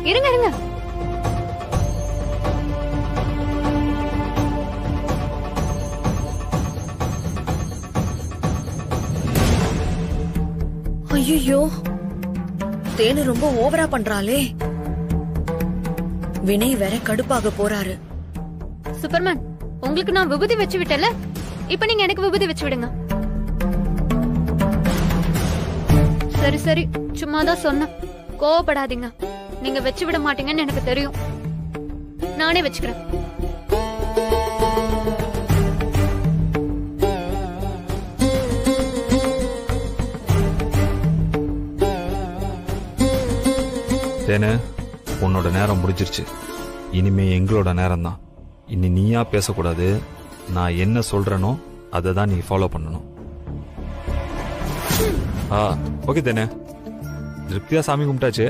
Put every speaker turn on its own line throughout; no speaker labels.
இருங்க இருங்க.
ஐயோ, தேனு ரொம்ப ஓவரா பண்றாளே. வினய் வேற கடுப்பாக போறாரு.
சூப்பர்மேன், உங்களுக்கு நான் விபூதி வச்சு விட்டல, இப்ப நீங்க எனக்கு விபூதி வச்சு விடுங்க. சரி சரி, சும்மாதான் சொன்ன, கோவப்படாதீங்க. நீங்க வச்சு விட மாட்டீங்கன்னு எனக்கு தெரியும். நானே வச்சுக்கிறேன்.
தேனு, உன்னோட நேரம் முடிஞ்சிருச்சு. இனிமே எங்களோட நேரம் தான். இனி நீயா பேசக்கூடாது. நான் என்ன சொல்றேனோ அதை தான் நீ ஃபாலோ பண்ணணும். ஓகே தேனு, திருப்தியா சாமி கும்பிட்டாச்சு.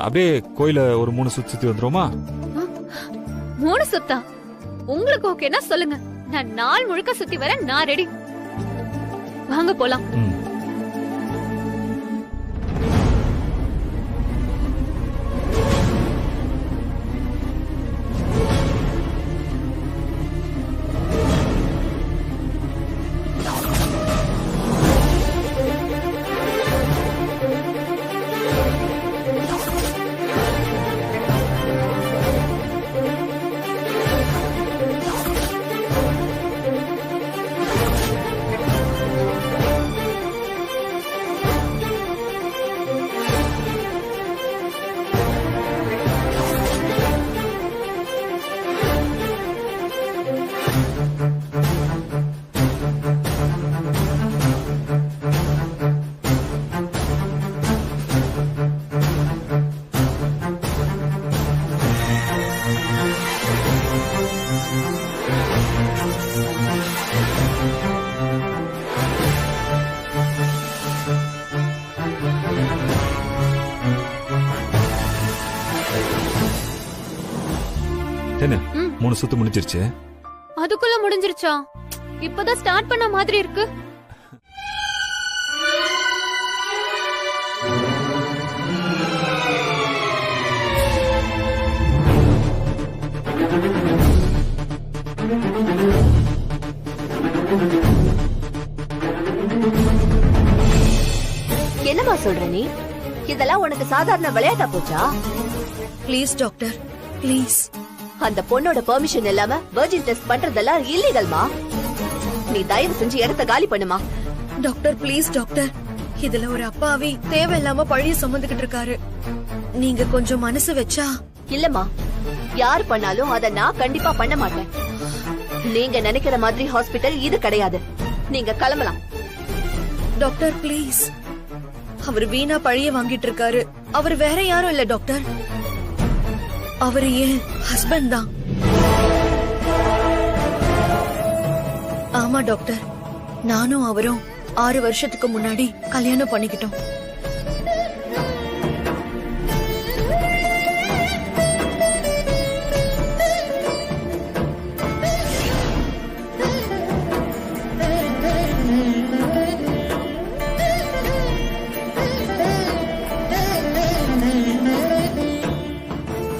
அப்படியே கோயில ஒரு 3 சுத்தி வந்துருமா?
3 சுத்தா? உங்களுக்கு ஓகேனா சொல்லுங்க, நான் நாள் முழுக்க சுத்தி வர நான் ரெடி. வாங்க போலாம்.
தேனு, 3 சுத்து முடிஞ்சிருச்சு.
அதுக்குள்ள முடிஞ்சிருச்சா? இப்பதான் ஸ்டார்ட் பண்ண மாதிரி இருக்கு.
என்னமா சொல்ற நீ? இதெல்லாம் உனக்கு சாதாரண விளையாட்டா போச்சா?
Please doctor, please.
அந்த பொண்ணோட பெர்மிஷன் இல்லாம வெர்ஜின் டெஸ்ட் பண்றதெல்லாம் இல்லீகல்மா. நீ தயவு செஞ்சு இடத்த காலி பண்ணுமா.
டாக்டர் ப்ளீஸ் டாக்டர், இதுல ஒரு அப்பாவி தேவையில்லாம பழிய சுமந்துகிட்டு இருக்காரு. நீங்க கொஞ்சம் மனசு வச்சா.
இல்லம்மா, யார் பண்ணாலும் அத நான் கண்டிப்பா பண்ண மாட்டேன். நீங்க நினைக்கிற மாதிரி ஹாஸ்பிட்டல் இது கிடையாது. நீங்க கிளம்பலாம்.
Doctor please. அவர் வீணா பழிய வாங்கிட்டு இருக்காரு. அவர் வேற யாரும் இல்ல டாக்டர், அவரு என் ஹஸ்பண்ட் தான். ஆமா டாக்டர், நானும் அவரும் 6 வருஷத்துக்கு முன்னாடி கல்யாணம் பண்ணிக்கிட்டோம்.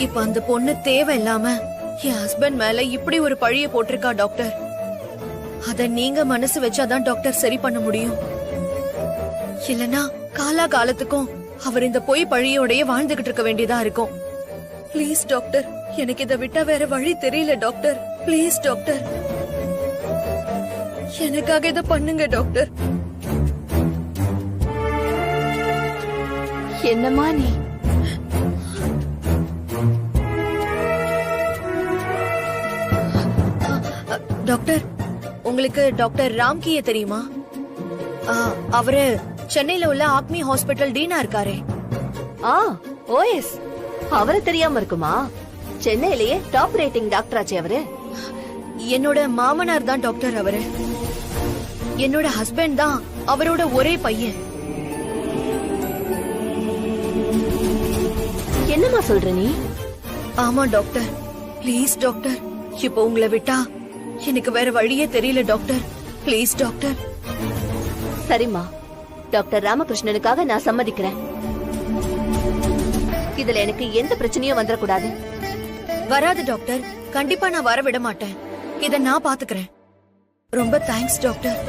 இப்ப அந்த பொண்ணு தேவையில்லாம என் ஹஸ்பண்ட் மேல இப்படி ஒரு பழிய போட்டிருக்கா டாக்டர். அத நீங்க மனசு வச்சாதான் டாக்டர் சரி பண்ண முடியும். இல்லனா காலா காலத்துக்கும் அவர் இந்த பொய் பழியோடய வாழ்ந்துகிட்டு இருக்க வேண்டியதா இருக்கும். ப்ளீஸ் டாக்டர், எனக்கு இதை விட்டா வேற வழி தெரியல டாக்டர். ப்ளீஸ் டாக்டர், எனக்காக இதை பண்ணுங்க டாக்டர்.
என்னம்மா நீ?
டாக்டர், உங்களுக்கு டாக்டர் ராம்கிய தெரியுமா? அவரு சென்னையில உள்ள ஆக்மி ஹாஸ்பிட்டல் டீனா இருக்காரே.
ஓஎஸ் அவரை தெரியாம இருக்குமா? சென்னையிலேயே டாப் ரேட்டிங் டாக்டர் ஆச்சு அவரு.
என்னோட மாமனார் தான் டாக்டர் அவரு. என்னோட ஹஸ்பண்ட் தான் அவரோட ஒரே பையன்.
என்னமா சொல்ற நீ?
ஆமா டாக்டர், ப்ளீஸ் டாக்டர், இப்போ உங்களை விட்டா எனக்கு வேற வழியே தெரியல டாக்டர், ப்ளீஸ் டாக்டர்.
சரிம்மா, டாக்டர் ராமகிருஷ்ணனுக்காக நான் சம்மதிக்கிறேன். இதுல எனக்கு எந்த பிரச்சனையும் வந்துடக்கூடாது.
வராது டாக்டர், கண்டிப்பா நான் வர விட மாட்டேன். இத நான் பாத்துக்கிறேன். ரொம்ப தேங்க்ஸ் டாக்டர்.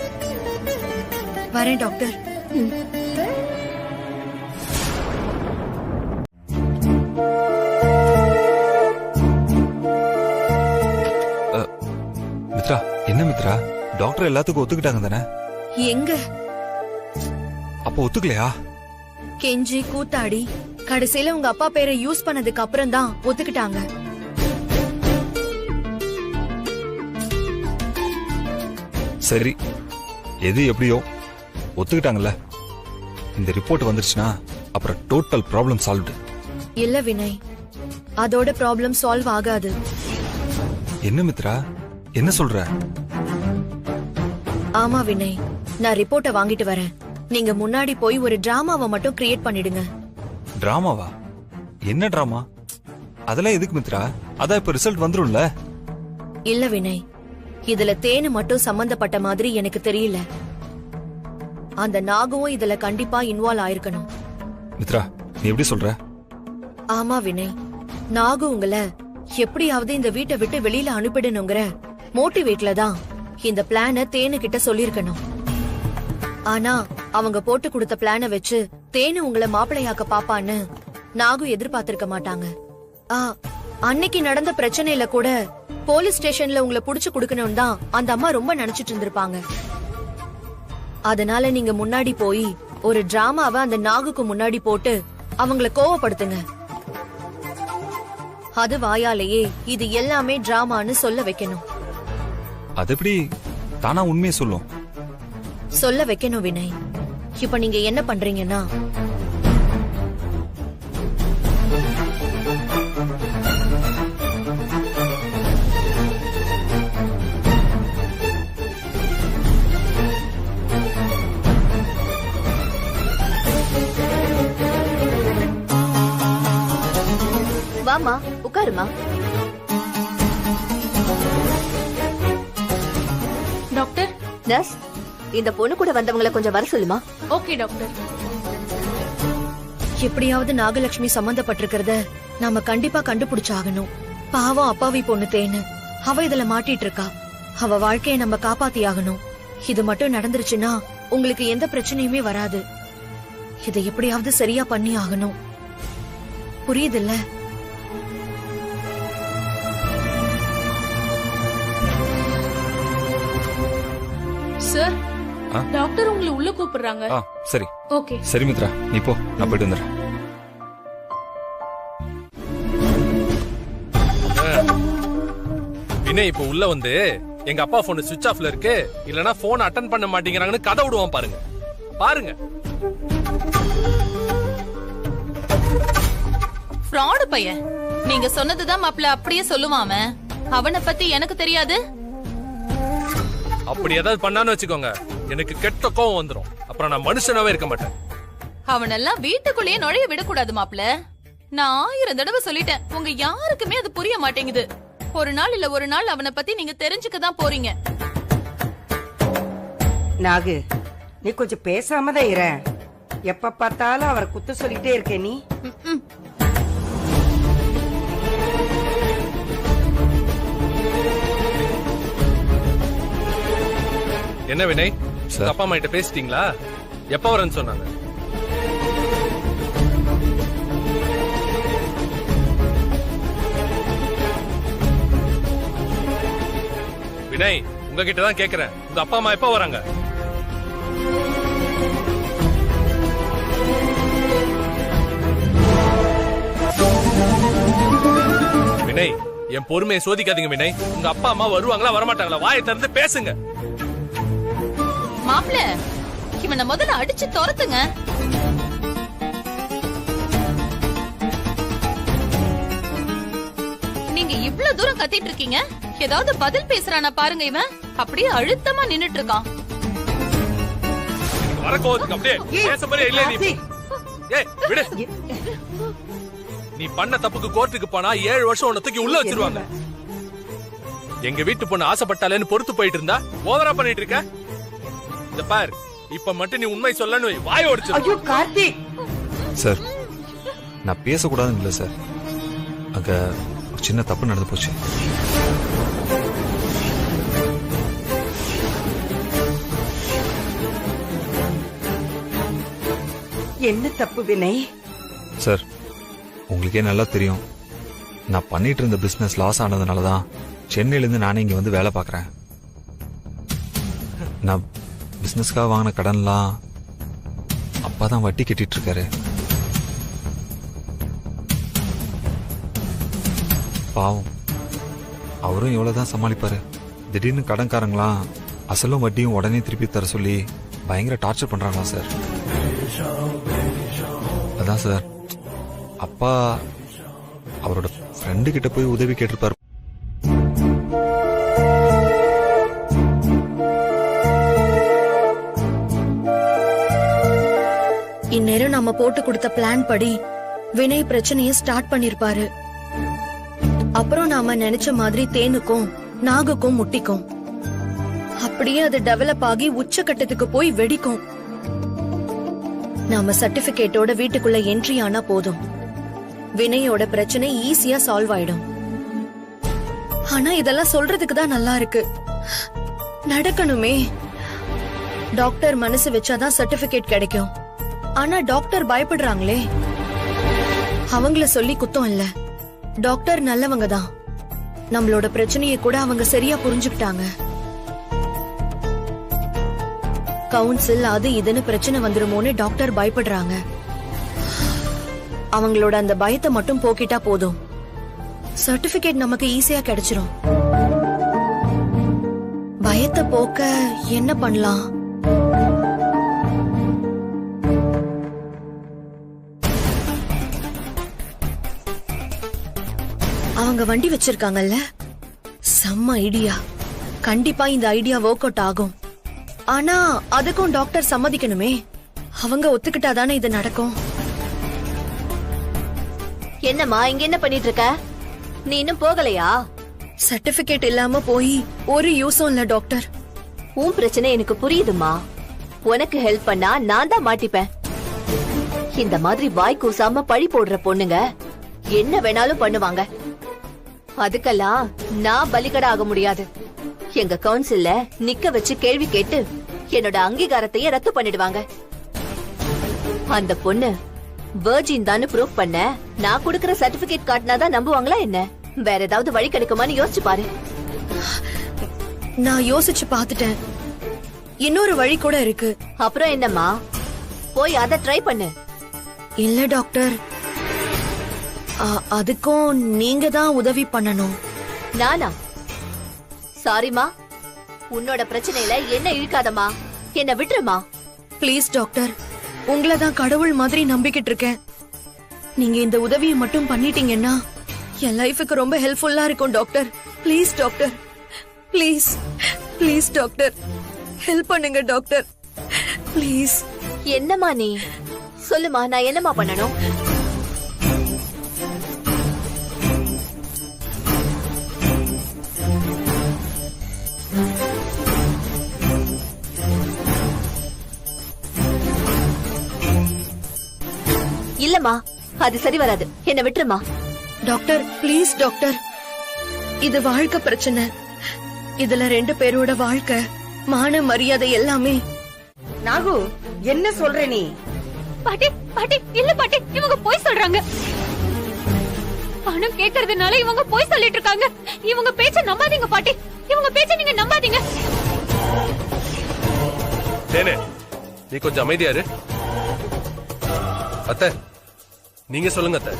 வரேன் டாக்டர்.
மித்ரா, என்ன மித்ரா, டாக்டர் எல்லாத்துக்கும் ஒத்துக்கிட்டாங்க தானே?
எங்க
அப்போ ஒத்துக்கலையா?
கெஞ்சி கூத்தாடி கடைசியில உங்க அப்பா பேரை யூஸ் பண்ணதுக்கு அப்புறம் தான் ஒத்துக்கிட்டாங்க.
சரி, எது எப்படியோ ஒத்துக்கிட்டாங்கல்ல. இந்த ரிப்போர்ட் வந்துருச்சுன்னா அப்புறம் டோட்டல் ப்ராப்ளம் சால்வ்டு.
இல்ல வினய், அதோட ப்ராப்ளம் சால்வ் ஆகாது.
என்ன மித்ரா, என்ன சொல்ற?
ஆமா வினய், நான் ரிப்போர்ட்ட வாங்கிட்டு வரேன். நீங்க முன்னாடி போய் ஒரு டிராமாவை மட்டும் கிரியேட் பண்ணிடுங்க.
டிராமாவா? என்ன டிராமா? அதெல்லாம் எதுக்கு மித்ரா? அதான் இப்ப ரிசல்ட் வந்துரும்ல.
இல்ல வினய், இதுல தேனு மட்டும் சம்பந்தப்பட்ட மாதிரி எனக்கு தெரியல. அந்த நாகவும் இதுல கண்டிப்பா இன்வால்வ் ஆயிருக்கணும்.
மித்ரா, நீ எப்படி சொல்ற?
ஆமா வினய், நாகு உங்களை எப்படியாவது இந்த வீட்டை விட்டு வெளியில அனுப்பிடணுங்கிற மோட்டிவேட்ல தான் இந்த பிளான தேனு கிட்ட சொல்லிருக்கணும். ஆனா அவங்க போட்டு கொடுத்த பிளான வச்சு தேனு உங்களை மாப்பிளையாக்க பாப்பான்னு நாகு எதிர்பார்த்திருக்க மாட்டாங்க. அன்னைக்கு நடந்த பிரச்சனையில கூட போலீஸ் ஸ்டேஷன்ல உங்களை புடிச்சு கொடுக்கணும் தான் அந்த அம்மா ரொம்ப நினைச்சிட்டு இருந்திருப்பாங்க. அதனால நீங்க முன்னாடி போய் ஒரு டிராமாவை அந்த நாகுக்கு முன்னாடி போட்டு அவங்கள கோவப்படுத்துங்க. அது வாயாலேயே இது எல்லாமே டிராமான்னு சொல்ல வைக்கணும்.
அது எப்படி தானா உண்மையை சொல்லும்?
சொல்ல வைக்கணும் வினய். இப்ப நீங்க என்ன பண்றீங்கன்னா,
வாமா உட்காருமா.
டாக்டர்,
நர்ஸ், இந்த பொண்ணு கூட வந்தவங்களை கொஞ்சம் வர சொல்லுமா.
Okay doctor.
எப்படியாவது நாகலட்சுமி சம்பந்தப்பட்டிருக்கிறத நாம கண்டிப்பா கண்டுபிடிச்சாகணும். பாவம் அப்பாவி பொண்ணு தேனு, அவ இதுல மாட்டிட்டு இருக்கா. அவ வாழ்க்கையை நம்ம காப்பாத்தி ஆகணும். இது மட்டும் நடந்துருச்சுன்னா உங்களுக்கு எந்த பிரச்சனையுமே வராது. இதை எப்படியாவது சரியா பண்ணி ஆகணும். புரியுதுல்ல?
சார், டாக்டர் உங்களை உள்ள கூப்பிடுறாங்க.
சரி
ஓகே.
சரி மித்ரா, நீ போ, நான் போயிட்டு வந்துடுறேன்.
வினய் இப்ப உள்ள வந்து எங்க அப்பா போன் சுவிட்ச் ஆஃப்ல இருக்கு, இல்லனா போன் அட்டெண்ட் பண்ண மாட்டேங்கிறாங்கன்னு கதை விடுவான் பாருங்க. பாருங்க,
ஃப்ராட் பையன். நீங்க சொன்னதுதான் மாப்ள அப்படியே சொல்லுவாம. அவனை பத்தி எனக்கு தெரியாது.
அப்படி ஏதாவது பண்ணான்னு வச்சுக்கோங்க, எனக்கு கெட்ட கோவம் வந்துரும். அப்புறம் நான் மனுஷனாவே இருக்க மாட்டேன்.
அவனெல்லாம் வீட்டுக்குள்ளேயே நுழைய விடக்கூடாது மாப்ள. நான் 1000 தடவை சொல்லிட்டேன், உங்க யாருக்குமே அது புரிய மாட்டேங்குது. ஒரு நாள் இல்ல ஒரு நாள் அவனை பத்தி நீங்க தெரிஞ்சுக்க தான் போறீங்க.
நாகு, நீ கொஞ்சம் பேசாம தான் இரு. எப்ப பார்த்தாலும் அவரை குத்த சொல்லிட்டே இருக்க நீ.
என்ன வினய், அப்பா அம்மா கிட்ட பேசிட்டீங்களா? எப்ப வரேன்னு சொன்னாங்க? வினய், உங்ககிட்ட தான் கேக்குறேன், உங்க அப்பா அம்மா எப்ப வராங்க? வினய், என் பொறுமையை சோதிக்காதீங்க வினய். உங்க அப்பா அம்மா வருவாங்களா வரமாட்டாங்களா? வாயை திறந்து பேசுங்க.
மாப்பிள இவனை முதல்ல அடிச்சு துரத்துங்க. நீங்க இவ்ளோ தூரம் கத்திட்டு இருக்கீங்க, ஏதாவது பதில் பேசுறானா பாருங்க. இவன் அப்படியே அழுத்தமா நின்னுட்டு இருக்கான்.
வரக்கோதுக்கு அப்படியே பேச மாதிரி இல்ல நீ. ஏய் விடு. நீ பண்ண தப்புக்கு கோர்ட்டுக்கு போனா 7 வருஷம் உன்னை தூக்கி உள்ள வச்சிருவாங்க. எங்க வீட்டு பொண்ணு ஆசைப்பட்டாலேன்னு பொறுத்து போயிட்டு இருந்தா ஓவரா பண்ணிட்டு இருக்க. இந்த பார், இப்ப மட்டும் நீ உண்மை சொல்லன்னு வாய உடைச்சு.
ஐயோ கார்த்திக்,
சார் நான் பேசக்கூடாதுன்னு இல்லை சார், அங்க ஒரு சின்ன தப்பு நடந்து போச்சு.
என்ன தப்பு வினய்?
சார் உங்களுக்கே நல்லா தெரியும், நான் பண்ணிட்டு இருந்த பிசினஸ் லாஸ் ஆனதுனால தான் சென்னையிலேருந்து நானே இங்க வந்து வேலை பார்க்குறேன். நான் பிசினஸ்க்காக வாங்கின கடன்லாம் அப்பா தான் வட்டி கட்டிட்டு இருக்காரு. பாவம், அவரும் எவ்வளவுதான் சமாளிப்பாரு. திடீர்னு கடன்காரங்களாம் அசலும் வட்டியும் உடனே திருப்பி தர சொல்லி பயங்கர டார்ச்சர் பண்றாங்களா சார். அதான் சார், அப்பா அவரோட ஃப்ரெண்டு கிட்ட போய் உதவி கேட்டிருப்பாரு.
இந்நேரம் நம்ம போட்டு கொடுத்த பிளான் படி வினய் பிரச்சனையை ஸ்டார்ட் பண்ணிருப்பாரு. அப்புறம் நாம நினைச்ச மாதிரி தேனுக்கும் நாகுக்கும் முட்டிக்கும். அப்படியே அது டெவலப் ஆகி உச்சக்கட்டத்துக்கு போய் வெடிக்கும். நாம சர்டிபிகேட்டோட வீட்டுக்குள்ள என்ட்ரி ஆனா போதும், வினயோட பிரச்சனை ஈஸியா சால்வ் ஆயிடும். ஆனா இதெல்லாம் சொல்றதுக்கு தான் நல்லா இருக்கு, நடக்கணுமே. டாக்டர் மனசு வச்சாதான் சர்டிபிகேட் கிடைக்கும். ஆனா டாக்டர் பயப்படுறாங்களே, அவங்கள சொல்லி குத்தம் இல்ல. டாக்டர் நல்லவங்க தான், நம்மளோட பிரச்சனையை கூட அவங்க சரியா புரிஞ்சுக்கிட்டாங்க. கவுன்சில் அது இதுன்னு பிரச்சனை வந்துருமோன்னு டாக்டர் பயப்படுறாங்க. அவங்களோட அந்த பயத்தை மட்டும் போக்கிட்டா போதும், சர்டிபிகேட் நமக்கு ஈஸியா கிடைச்சிரும். பயத்தை போக்க என்ன பண்ணலாம்? அவங்க வண்டி வச்சிருக்காங்கல்ல, செம்ம ஐடியா. கண்டிப்பா இந்த ஐடியா ஒர்க் அவுட் ஆகும். ஆனா அதுக்கும் டாக்டர் சம்மதிக்கணுமே, அவங்க ஒத்துக்கிட்டாதானே இது நடக்கும்.
என்னம்மா இங்க என்ன பண்ணிட்டு இருக்க? நீ இன்னும் போகலையா?
சர்டிபிகேட் இல்லாம போய் ஒரு யூஸும் இல்ல டாக்டர்.
உன் பிரச்சனை எனக்கு புரியுதுமா. உனக்கு ஹெல்ப் பண்ணா நான் தான் மாட்டிப்பேன். இந்த மாதிரி வாய் கூசாம பழி போடுற பொண்ணுங்க என்ன வேணாலும் பண்ணுவாங்க. அதுக்கெல்லாம் நான் பலிகடா ஆக முடியாது. எங்க கவுன்சில்ல நிக்க வச்சு கேள்வி கேட்டு என்னோட அங்கீகாரத்தையே ரத்து பண்ணிடுவாங்க. அந்த பொண்ணு வெர்ஜின் தான் ப்ரூவ் பண்ண நான் கொடுக்கற சர்டிபிகேட் காட்டினாதான் நம்புவாங்களா என்ன? வேற ஏதாவது வழி கிடைக்குமான்னு யோசிச்சு பாரு.
நான் யோசிச்சு பாத்துட்டேன், இன்னொரு வழி கூட இருக்கு.
அப்புறம் என்னம்மா, போய் அதை ட்ரை பண்ணு.
இல்ல டாக்டர், அதுக்கும் நீங்க தான் உதவி பண்ணணும்.
நானா? சாரிமா, உன்னோட பிரச்சனையில என்ன இழுக்காதமா, என்ன விட்டுருமா.
ப்ளீஸ் டாக்டர், உங்களை தான் கடவுள் மாதிரி நம்பிக்கிட்டு இருக்கேன். நீங்க இந்த உதவியை மட்டும் பண்ணிட்டீங்கன்னா என் லைஃபுக்கு ரொம்ப ஹெல்ப்ஃபுல்லா இருக்கும் doctor. Please doctor, please please doctor, help பண்ணுங்க டாக்டர், ப்ளீஸ்.
என்னம்மா நீ சொல்லுமா, நான் என்னமா பண்ணணும்? இல்லம்மா, அது சரி வராது, என்ன விட்டுருமா.
டாக்டர் ப்ளீஸ் டாக்டர், இது வாழ்க்கை பிரச்சனை. இதுல 2 பேரோட வாழ்க்கை, மான மரியாதை எல்லாமே.
நாகு என்ன சொல்ற நீ?
பாட்டி பாட்டி இல்ல பாட்டி, இவங்க போய் சொல்றாங்க. பணம் கேக்குறதுனால இவங்க போய் சொல்லிட்டு இருக்காங்க. இவங்க பேச்ச நம்பாதீங்க பாட்டி, இவங்க பேச்ச நீங்க நம்பாதீங்க.
தேனே, நீ கொஞ்சம் அமைதியா இரு. அத்தை, நீங்க சொல்லுங்க அத்தை.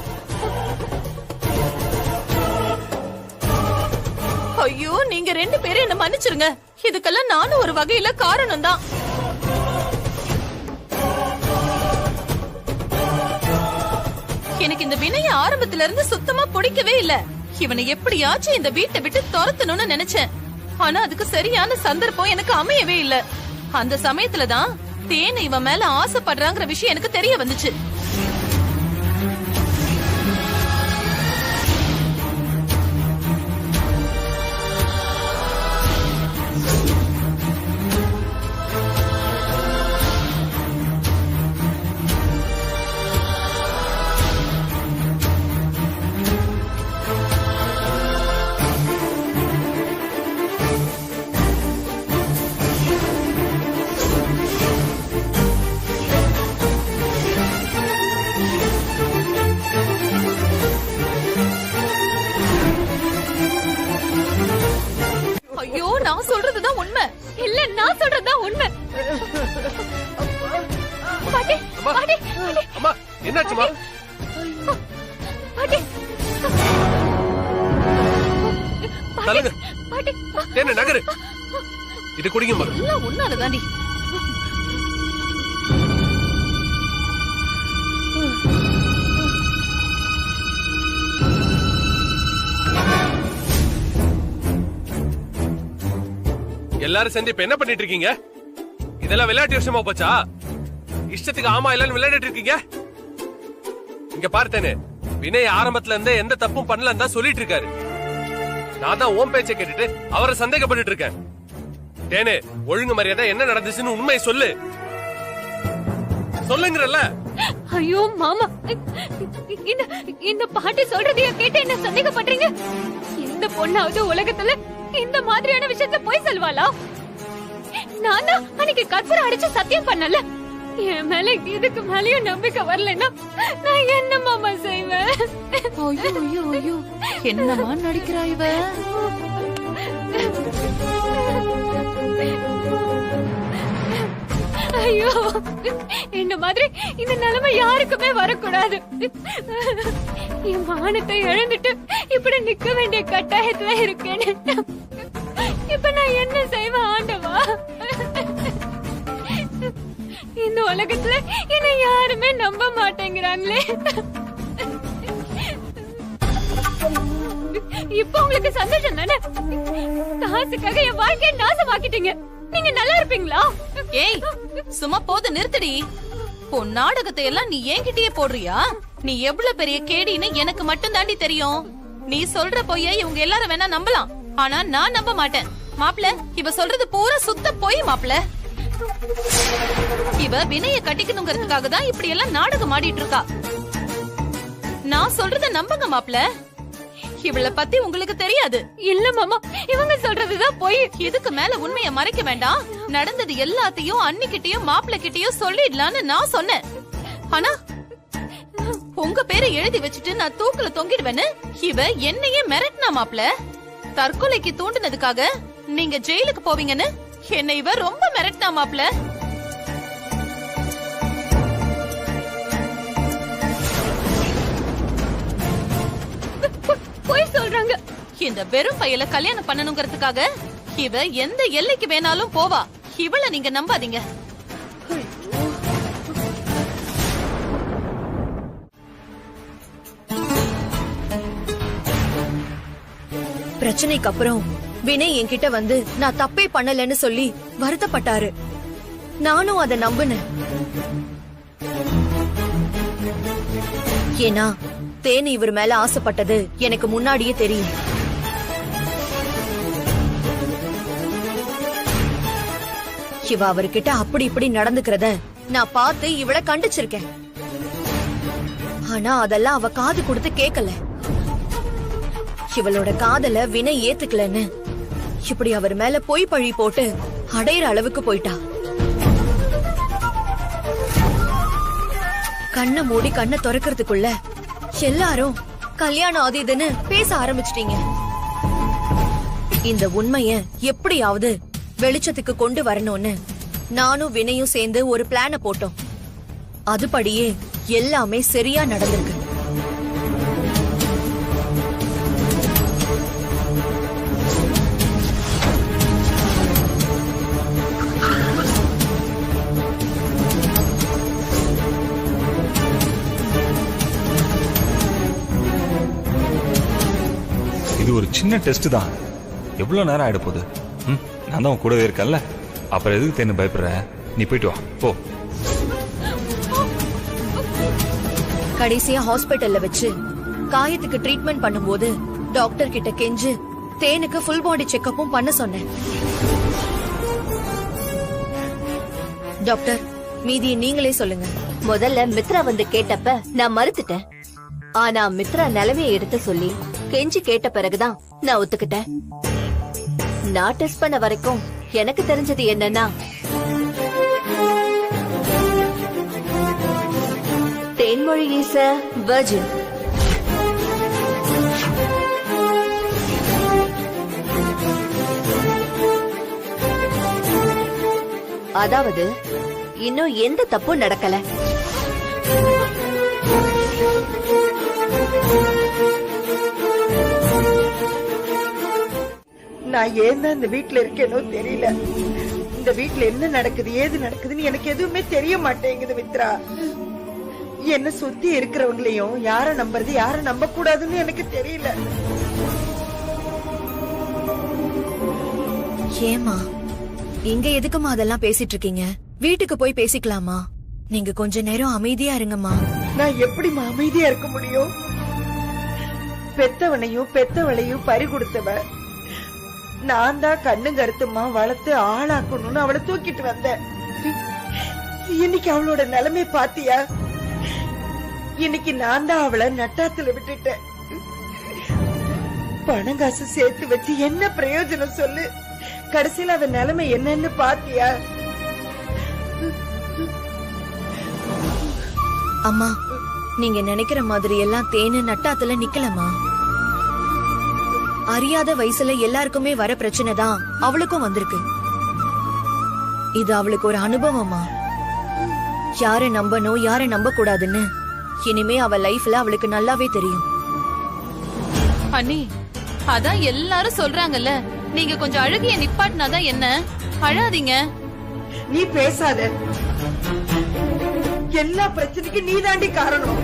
ஐயோ, நீங்க 2 பேரும் என்ன மன்னிச்சிருங்க. இதுக்கெல்லாம் நானும் ஒரு வகையில காரணம் தான். எனக்கு இந்த வினய ஆரம்பத்துல இருந்து சுத்தமா பிடிக்கவே இல்ல. இவனை எப்படியாச்சும் இந்த வீட்டை விட்டு துரத்தணும்னு நினைச்சேன். ஆனா அதுக்கு சரியான சந்தர்ப்பம் எனக்கு அமையவே இல்ல. அந்த சமயத்துலதான் தேனு இவன் மேல ஆசைப்படுறாங்கிற விஷயம் எனக்கு தெரிய வந்துச்சு. ஐயோ, நான் சொல்றதுதான் உண்மை.
இல்ல, நான் சொல்றதுதான் உண்மை. பாட்டி, பாட்டி,
அம்மா என்னாச்சுமா?
பாட்டி,
தலங்க
பாட்டி,
தேனு நகரு. இது குடிங்கம்மா.
எல்லாம் உன்னாலதாண்டி.
எல்லாரும் சேர்ந்து இப்ப என்ன பண்ணிட்டு இருக்கீங்க? இதெல்லாம் விளையாட்டு விஷயமா போச்சா? இஷ்டத்துக்கு ஆமா இல்லன்னு விளையாடிட்டு இருக்கீங்க. இங்க பார்த்தேனே, வினய் ஆரம்பத்துல இருந்தே எந்த தப்பும் பண்ணலன்னு தான் சொல்லிட்டு இருக்காரு. நான் தான் ஓம் பேச்சை கேட்டுட்டு அவரை சந்தேகப்பட்டு இருக்கேன். தேனே, ஒழுங்கு மரியாதை என்ன நடந்துச்சுன்னு உண்மையை சொல்லு. சொல்லுங்கறல்ல.
ஐயோ மாமா, இந்த பாட்டி சொல்றதையா கேட்டு என்ன சந்தேகப்படுறீங்க? இந்த பொண்ணாவது உலகத்துல இந்த மாதிரியான விஷயத்த போய் சொல்வாளா? நான் தான் அன்னைக்கு கற்பூரம் அடிச்சு சத்தியம் பண்ணல. என் மேல இதுக்கு மேலயும் நம்பிக்கை வரலன்னா நான் என்ன மாமா செய்வேன்?
ஐயோ ஐயோ ஐயோ, என்னமா நடிக்கிறா இவ?
ஐயோ, இந்த மாதிரி இந்த நிலைமை யாருக்குமே வரக்கூடாது. என் மானத்தை இழந்துட்டு இப்படி நிக்க வேண்டிய கட்டாயத்துல இருக்கேன்னு இப்ப நான் என்ன செய்வேன் ஆண்டவா? இந்த உலகத்துல என்னை யாருமே நம்ப மாட்டேங்கிறாங்களே. இப்ப உங்களுக்கு சந்தோஷம் தானே? காசுக்காக என் வாழ்க்கையை நாசமாக்கிட்டீங்க. நீங்க நல்லா இருப்பீங்களா?
ஏய், சும்மா போது நிறுத்தடி. உன் நாடகத்தை எல்லாம் நீ என்கிட்டயே போடுறியா? நீ எவ்வளவு பெரிய கேடின்னு எனக்கு மட்டும் தாண்டி தெரியும். நீ சொல்ற பொய்ய இவங்க எல்லாரும் வேணா நம்பலாம், ஆனா நான் நம்ப மாட்டேன். மாப்ள, இவ சொல்றது பூரா சுத்த பொய் மாப்ள. இவ வினய கட்டிக்கணுங்கிறதுக்காக தான் இப்படி எல்லாம் நாடகம் ஆடிட்டு இருக்கா. நான் சொல்றத நம்புங்க மாப்ள. இவளை பத்தி உங்களுக்கு தெரியாது.
இல்ல மாமா, இவங்க சொல்றதுதான் பொய்.
இதுக்கு மேல உண்மையை மறைக்க வேண்டாம். நடந்தது எல்லாத்தையும் அன்னிக்கிட்டயும் மாப்பிள்ள கிட்டயும் சொல்லிடலான்னு நான் சொன்னேன். ஆனா உங்க பேரை எழுதி வச்சுட்டு நான் தூக்குல தொங்கிடுவேன்னு இவ என்னையே மிரட்டினா மாப்பிள்ள. தற்கொலைக்கு தூண்டினதுக்காக நீங்க ஜெயிலுக்கு போவீங்கன்னு என்னை இவ ரொம்ப மிரட்டினா மாப்பிள்ள.
பொய் சொல்றாங்க.
இந்த வெறும் பையல கல்யாணம் பண்ணணுங்கிறதுக்காக இவ எந்த எல்லைக்கு வேணாலும் போவா. இவளை நீங்க நம்பாதீங்க.
பிரச்சனைக்கு அப்புறம் வினய் என்கிட்ட வந்து நான் தப்பே பண்ணலன்னு சொல்லி வருத்தப்பட்டாரு. நானும் அதை நம்பினேன். ஏன்னா தேனு இவர் மேல ஆசைப்பட்டது எனக்கு முன்னாடியே தெரியும். இவ அவர்கிட்ட அப்படி இப்படி நடந்துக்கிறத நான் பார்த்து இவளை கண்டிச்சிருக்கேன். ஆனா அதெல்லாம் அவ காது கொடுத்து கேட்கல. இவளோட காதல வினய் ஏத்துக்கலன்னு இப்படி அவர் மேல பொய் பழி போட்டு அடையிற அளவுக்கு போயிட்டா. கண்ணை மூடி கண்ணை திறக்கிறதுக்குள்ள எல்லாரும் கல்யாணம் அது இதுன்னு பேச ஆரம்பிச்சிட்டீங்க. இந்த உண்மைய எப்படியாவது வெளிச்சத்துக்கு கொண்டு வரணும்னு நானும் வினயும் சேர்ந்து ஒரு பிளான போட்டோம். அதுபடியே எல்லாமே சரியா நடந்திருக்கு.
ஒரு சின்ன டெஸ்ட் தான், எவ்வளவு நேரம் ஆயிட போகுது? நான் தான் உன் கூடவே இருக்கேன்ல, அப்புறம் எதுக்கு தேன்னு பயப்படுற? நீ போயிட்டு வா போ.
கடைசியா ஹாஸ்பிட்டல்ல வச்சு காயத்துக்கு ட்ரீட்மெண்ட் பண்ணும்போது டாக்டர் கிட்ட கெஞ்சு தேனுக்கு ஃபுல் பாடி செக்கப்பும் பண்ண சொன்னேன். டாக்டர், மீதி நீங்களே சொல்லுங்க.
முதல்ல மித்ரா வந்து கேட்டப்ப நான் மறுத்துட்டேன். ஆனா மித்ரா நிலைமையை எடுத்து சொல்லி கெஞ்சி கேட்ட பிறகுதான் நான் ஒத்துக்கிட்டேன். நான் டெஸ்ட் பண்ண வரைக்கும் எனக்கு தெரிஞ்சது என்னன்னா, தேன்மொழி இஸ் a virgin. அதாவது இன்னும் எந்த தப்பும் நடக்கல.
நான் ஏன் தான் இந்த வீட்டுல இருக்கேனோ தெரியல. இந்த வீட்டுல என்ன நடக்குது ஏது நடக்குதுன்னு எனக்கு எதுவுமே தெரிய மாட்டேங்குது மித்ரா. என்ன சுத்தி இருக்கிறவங்களையும் யார நம்புறது யார நம்ப கூடாதுன்னு எனக்கு தெரியல.
ஏமா இங்க எதுக்குமா அதெல்லாம் பேசிட்டு இருக்கீங்க? வீட்டுக்கு போய் பேசிக்கலாமா? நீங்க கொஞ்ச நேரம் அமைதியா இருங்கம்மா.
நான் எப்படிமா அமைதியா இருக்க முடியும்? பெத்தவனையும் பெத்தவளையும் பறி கொடுத்தவ நான் தான் கண்ணு கருத்துமா வளர்த்து ஆளாக்கணும்னு அவளை தூக்கிட்டு வந்தேன். இன்னைக்கு அவளோட நிலைமை பாத்தியா? இன்னைக்கு நான் தான் அவளை நட்டாத்துல விட்டுட்டேன். பணம் காசு சேர்த்து வச்சு என்ன பிரயோஜனம் சொல்லு? கடைசியில அவ நிலைமை என்னன்னு பாத்தியா?
அம்மா, நீங்க நினைக்கிற மாதிரி எல்லாம் தேனு நட்டாத்துல நிக்கலமா. அறியாத வயசுல எல்லாருக்குமே வர பிரச்சனை தான் அவளுக்கும் வந்திருக்கு. இது அவளுக்கு ஒரு அனுபவமா. யார நம்பணும் யார நம்ப கூடாதுன்னு இனிமே அவ லைஃப்ல அவளுக்கு நல்லாவே தெரியும்.
அண்ணி, அதான் எல்லாரும் சொல்றாங்கல்ல, நீங்க கொஞ்சம் அழுகிய நிப்பாட்டினாதான் என்ன? அழாதீங்க.
நீ பேசாத. எல்லா பிரச்சனைக்கு நீ தாண்டி காரணம்.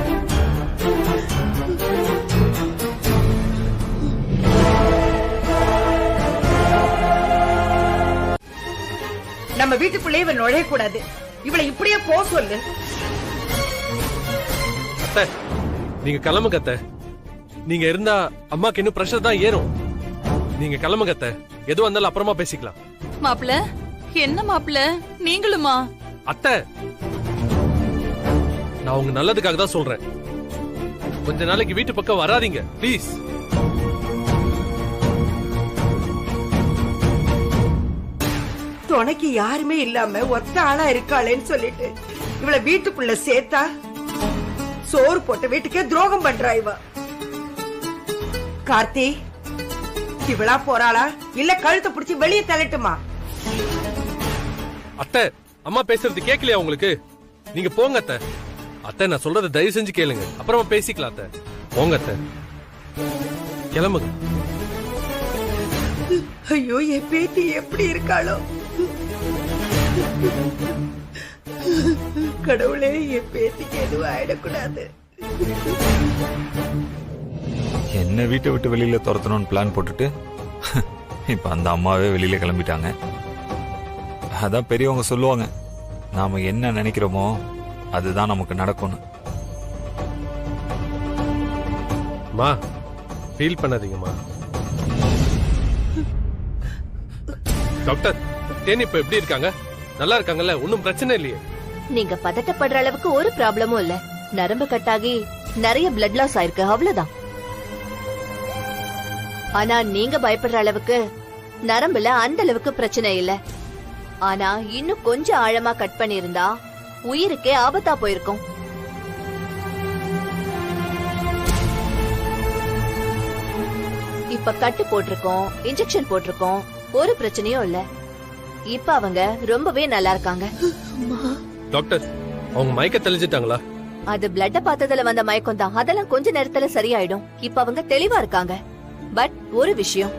நம்ம வீட்டுக்குள்ளே இவன் நுழைய கூடாது. இவளை இப்படியே போ சொல்லு.
அத்தை, நீங்க கிளம்புங்க அத்தை. நீங்க இருந்தா அம்மாக்கு இன்னும் பிரஷர் தான் ஏறும். நீங்க கிளம்புங்க அத்தை. எதுவும் வந்தாலும் அப்புறமா பேசிக்கலாம்.
மாப்பிள, என்ன மாப்பிள நீங்களுமா?
அத்தை, நான் உங்க நல்லதுக்காக தான் சொல்றேன். கொஞ்ச நாளைக்கு வீட்டு பக்கம் வராதீங்க ப்ளீஸ்.
துணைக்கு யாருமே இல்லாம ஒத்த ஆளா இருக்காளேன்னு சொல்லிட்டு இவளை வீட்டுக்குள்ள சேர்த்தா சோறு போட்ட வீட்டுக்கே துரோகம் பண்றா இவ. கார்த்தி, இவளா போறாளா இல்ல கழுத்தை பிடிச்சி வெளியே தள்ளட்டுமா?
அத்தை, அம்மா பேசுறது கேட்கலையா உங்களுக்கு? நீங்க போங்க அத்தை. அத்தை, நான் சொல்றத தயவு செஞ்சு கேளுங்க, அப்புறமா பேசிக்கலாம் அத்தை. போங்க அத்தை, கிளம்புங்க.
ஐயோ, என் பேத்தி எப்படி இருக்காளோ? கடவுளே, என் பேத்திக்கு எதுவும் ஆயிடக்கூடாது.
என்ன வீட்டை விட்டு வெளியில துரத்தணும்னு பிளான் போட்டுட்டு இப்ப அந்த அம்மாவே வெளியில கிளம்பிட்டாங்க. அதான் பெரியவங்க சொல்லுவாங்க, நாம என்ன நினைக்கிறோமோ அதுதான் நமக்கு நடக்கும்னு.
மா, ஃபீல் பண்ணாதீங்கம்மா. டாக்டர், தேனி இப்ப எப்படி இருக்காங்க? நல்லா இருக்காங்கல்ல? ஒன்னும் பிரச்சனை இல்லையே?
நீங்க பதட்டப்படுற அளவுக்கு ஒரு ப்ராப்ளமும் இல்ல. நரம்பு கட்டாகி நிறைய பிளட் லாஸ் ஆயிருக்கு, அவ்வளவுதான். ஆனா நீங்க பயப்படுற அளவுக்கு நரம்புல அந்த அளவுக்கு பிரச்சனை இல்ல. ஆனா இன்னும் கொஞ்சம் ஆழமா கட் பண்ணிருந்தா உயிருக்கே ஆபத்தா போயிருக்கும். இப்ப கட்டு போட்டிருக்கோம், இன்ஜெக்ஷன் போட்டிருக்கோம், ஒரு பிரச்சனையும் இல்ல. இப்ப அவங்க ரொம்பவே நல்லா இருக்காங்க.
டாக்டர், அவங்க மயக்க தெளிஞ்சிட்டாங்களா?
அது பிளட்ட பார்த்ததுல வந்த மயக்கம் தான். அதெல்லாம் கொஞ்ச நேரத்துல சரியாயிடும். இப்ப அவங்க தெளிவா இருக்காங்க. பட் ஒரு விஷயம்.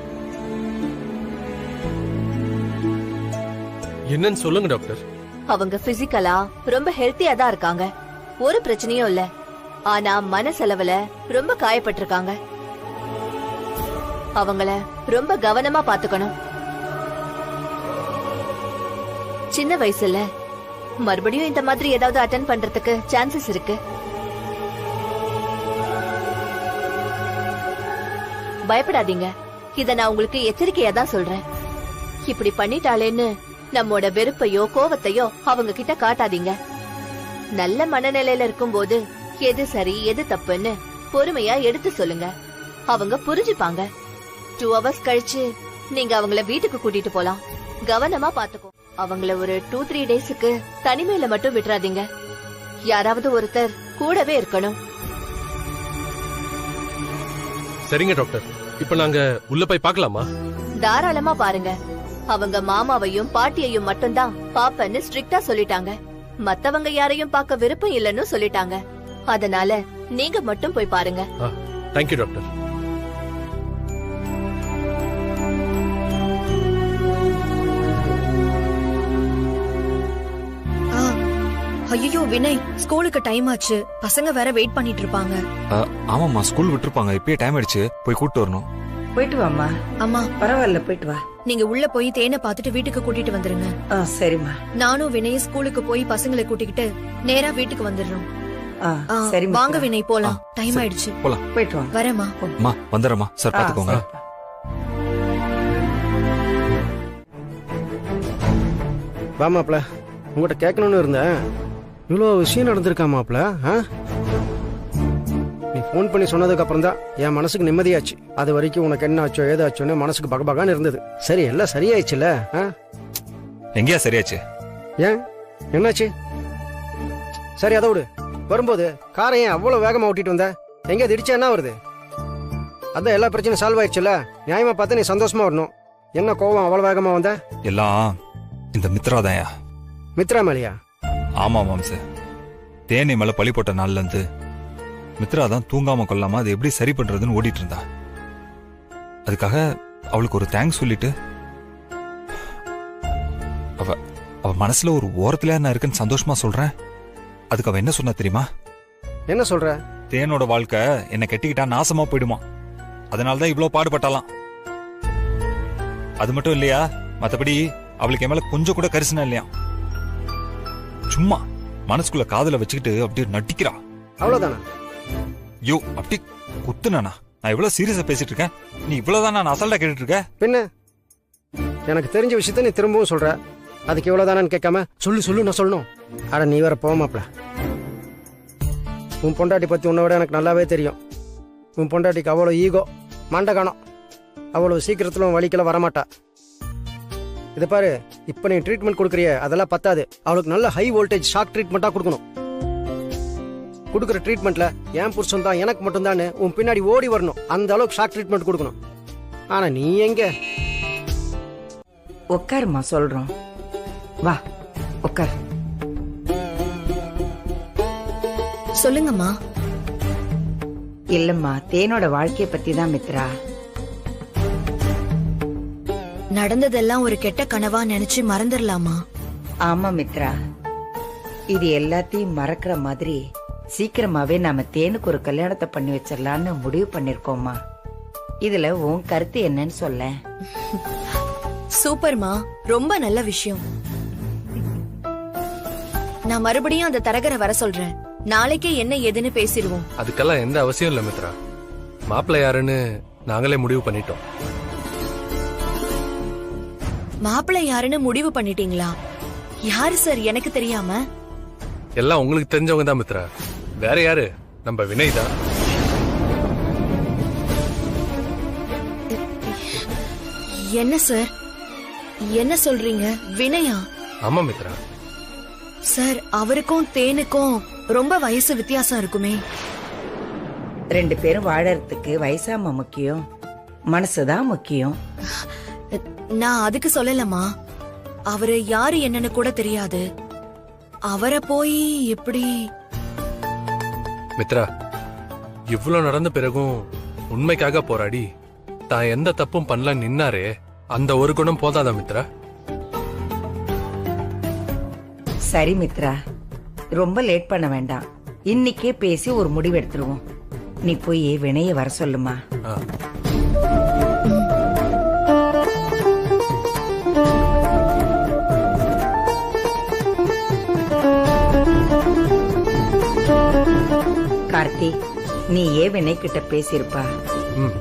என்னன்னு சொல்லுங்க டாக்டர்.
அவங்க பிசிக்கலா ரொம்ப ஹெல்த்தியா தான் இருக்காங்க, ஒரு பிரச்சனையும் இல்ல. ஆனா மனசளவுல ரொம்ப காயப்பட்டிருக்காங்க. அவங்கள ரொம்ப கவனமா பாத்துக்கணும். சின்ன வயசுல மறுபடியும் இந்த மாதிரி ஏதாவது அட்டெண்ட் பண்றதுக்கு சான்சஸ் இருக்கு. பயப்படாதீங்க. இத நான் உங்களுக்கு எச்சரிக்கையா தான் சொல்றேன். இப்படி பண்ணிட்டாளேன்னு நம்மோட வெறுப்பையோ கோவத்தையோ அவங்க கிட்ட காட்டாதீங்க. நல்ல மனநிலையில இருக்கும்போது எது சரி எது தப்புன்னு பொறுமையா எடுத்து சொல்லுங்க. அவங்க புரிஞ்சுப்பாங்க. 2 hours கழிச்சு நீங்க அவங்கள வீட்டுக்கு கூட்டிட்டு போலாம். கவனமா பாத்துக்கோ. அவங்கள ஒரு 2-3 டேஸ்க்கு தனிமையில மட்டும் விட்டுறாதீங்க. யாராவது ஒருத்தர் கூடவே இருக்கணும்.
சரிங்க டாக்டர், இப்ப நாங்க உள்ள போய் பார்க்கலாமா?
தாராளமா பாருங்க. அவங்க மாமாவையும் பாட்டியையும் மட்டும்தான் பாப்பன்னு ஸ்ட்ரிக்டா சொல்லிட்டாங்க. மத்தவங்க யாரையும் பார்க்க விருப்பம் இல்லன்னு சொல்லிட்டாங்க. அதனால நீங்க மட்டும் போய் பாருங்க.
Thank you doctor.
ஐயோ வினய், ஸ்கூலுக்கு டைம் ஆச்சு. பசங்க வேற வெயிட் பண்ணிட்டு இருப்பாங்க.
ஆமாம்மா, ஸ்கூல் விட்டுருப்பாங்க. இப்பயே டைம் ஆயிடுச்சு, போய் கூட்டு வரணும்.
போயிட்டு வாமா.
அம்மா
பரவாயில்ல, போயிட்டு வா.
நீங்க உள்ள போய் தேனை பார்த்துட்டு வீட்டுக்கு கூட்டிட்டு வந்துருங்க.
சரிம்மா.
நானும் வினய் ஸ்கூலுக்கு போய் பசங்களை கூட்டிக்கிட்டு நேரா வீட்டுக்கு வந்துடுறோம்.
சரி,
வாங்க வினய், போலாம். டைம் ஆயிடுச்சு.
போலாம்.
போயிட்டு வாங்க.
வரேம்மா.
அம்மா வந்துடுறேம்மா. சார் பாத்துக்கோங்க.
வா மாப்ள, உங்கள்கிட்ட கேட்கணும்னு இருந்தேன். இவ்வளோ விஷயம் நடந்திருக்கா மாப்ள? நீ ஃபோன் பண்ணி சொன்னதுக்கு அப்புறம் தான் என் மனசுக்கு நிம்மதியாச்சு. அது வரைக்கும் உனக்கு என்ன ஆச்சோ ஏதாச்சோன்னு மனசுக்கு பகபகான்னு இருந்தது. சரி, எல்லாம் சரியாயிடுச்சுல?
எங்கேயா சரியாச்சு?
ஏன், என்னாச்சு? சரி, அதை விடு. வரும்போது காரை ஏன் அவ்வளோ வேகமாக ஓட்டிட்டு வந்த? எங்கே திடிச்சா என்ன வருது? அதான் எல்லா பிரச்சனையும் சால்வ் ஆயிடுச்சுல? நியாயமா பார்த்து நீ சந்தோஷமா வரணும். என்ன கோவம் அவ்வளோ வேகமாக வந்த?
எல்லாம் இந்த மித்ராதாயா.
மித்ரா மேலையா?
ஆமா மாம்ச, தேனி மேல பழி போட்ட நாள்ல இருந்து மித்ரா தான் தூங்காம கொள்ளாம அது எப்படி சரி பண்றதுன்னு ஓடிட்டு இருந்தா. அதுக்காக அவளுக்கு ஒரு தேங்க்ஸ் சொல்லிட்டு அவ மனசுல ஒரு ஓரத்துல நான் இருக்குன்னு சந்தோஷமா சொல்றேன். அதுக்கு அவ என்ன சொன்னா தெரியுமா?
என்ன சொல்ற?
தேனோட வாழ்க்கை என்ன கெட்டிக்கிட்டா நாசமா போயிடுமா, அதனாலதான் இவ்வளவு பாடுபட்டாலாம். அது மட்டும் இல்லையா, மத்தபடி அவளுக்கு என் மேல கொஞ்சம் கூட கரிசனம் இல்லையா. சும்மா மனசுக்குள்ள காதல வச்சுக்கிட்டு அப்படியே நட்டிக்கிறா.
அவ்வளவுதானா?
யோ, அப்படி குத்துனானா? நான் இவ்வளவு சீரியஸா பேசிட்டு இருக்கேன், நீ இவ்வளவுதான் நான் அசல்டா கேட்டுட்டு இருக்க?
பின்ன எனக்கு தெரிஞ்ச விஷயத்த நீ திரும்பவும் சொல்ற. அதுக்கு இவ்வளவுதானு கேட்காம சொல்லு நான் சொல்லணும். அட நீ வேற போமாப்ல. உன் பொண்டாட்டி பத்தி உன்னை விட எனக்கு நல்லாவே தெரியும். உன் பொண்டாட்டிக்கு அவ்வளோ ஈகோ, மண்டகானம். அவ்வளவு சீக்கிரத்துல வலிக்கல வரமாட்டா. இதை பாரு, இப்ப நீ ட்ரீட்மெண்ட் கொடுக்குறிய அதெல்லாம் பத்தாது. அவளுக்கு நல்ல ஹை வோல்டேஜ் ஷாக் ட்ரீட்மெண்டா கொடுக்கணும். கொடுக்குற ட்ரீட்மெண்ட்ல என் புருஷன் தான் எனக்கு மட்டும் தான் உன் பின்னாடி ஓடி வரணும். அந்த அளவுக்கு ஷாக் ட்ரீட்மெண்ட் கொடுக்கணும். ஆனா நீ எங்க?
உட்காருமா, சொல்றோம். வா உட்கார்.
சொல்லுங்கம்மா.
இல்லம்மா, தேனோட வாழ்க்கைய பத்தி தான் மித்ரா.
நடந்ததெல்லாம் ஒரு கெட்ட கனவா நினைச்சு மறந்துடலாமா?
ஆமா மித்ரா, இது எல்லாத்தையும் மறக்கிற மாதிரி சீக்கிரமாவே நாம தேனுக்கு ஒரு கல்யாணத்தை பண்ணி வச்சிடலான்னு முடிவு பண்ணிருக்கோம்மா. இதுல உன் கருத்து என்னன்னு சொல்ல.
சூப்பர்மா, ரொம்ப நல்ல விஷயம். நான் மறுபடியும் அந்த தரகரை வர சொல்றேன். நாளைக்கே என்ன ஏதுன்னு பேசிடுவோம்.
அதுக்கெல்லாம் எந்த அவசியம் இல்ல மித்ரா. மாப்பிள்ளை யாருன்னு நாங்களே முடிவு பண்ணிட்டோம்.
மாப்பிள்ளை யாருன்னு முடிவு பண்ணிட்டீங்களா? யாரு சார்? எனக்கு தெரியாம.
எல்லாம் உங்களுக்கு தெரிஞ்சவங்க தான் மித்ரா. வேற யாரு? நம்ம வினய் தான்.
என்ன சார், என்ன சொல்றீங்க? வினயா?
ஆமா மித்ரா.
சார், அவருக்கும் தேனுக்கும் ரொம்ப வயசு வித்தியாசம் இருக்குமே.
2 பேரும் வாழறதுக்கு வயசாம முக்கியம், மனசுதான் முக்கியம்.
நான் அதுக்கு சொல்லலமா. அவரு யாரு என்னன்னு கூட தெரியாது. அவரை போய் எப்படி?
மித்ரா, இவ்வளவு நடந்த பிறகும் உண்மைக்காக போராடி தான் எந்த தப்பும் பண்ணல நின்னாரே, அந்த ஒரு குணம் போதாதா மித்ரா?
சரி மித்ரா, ரொம்ப லேட் பண்ண வேண்டாம். இன்னைக்கே பேசி ஒரு முடிவு எடுத்துருவோம். நீ போய் வினைய வர சொல்லுமா. கார்த்தி, நீ ஏன் வினை கிட்ட பேசியிருப்பா?
ம்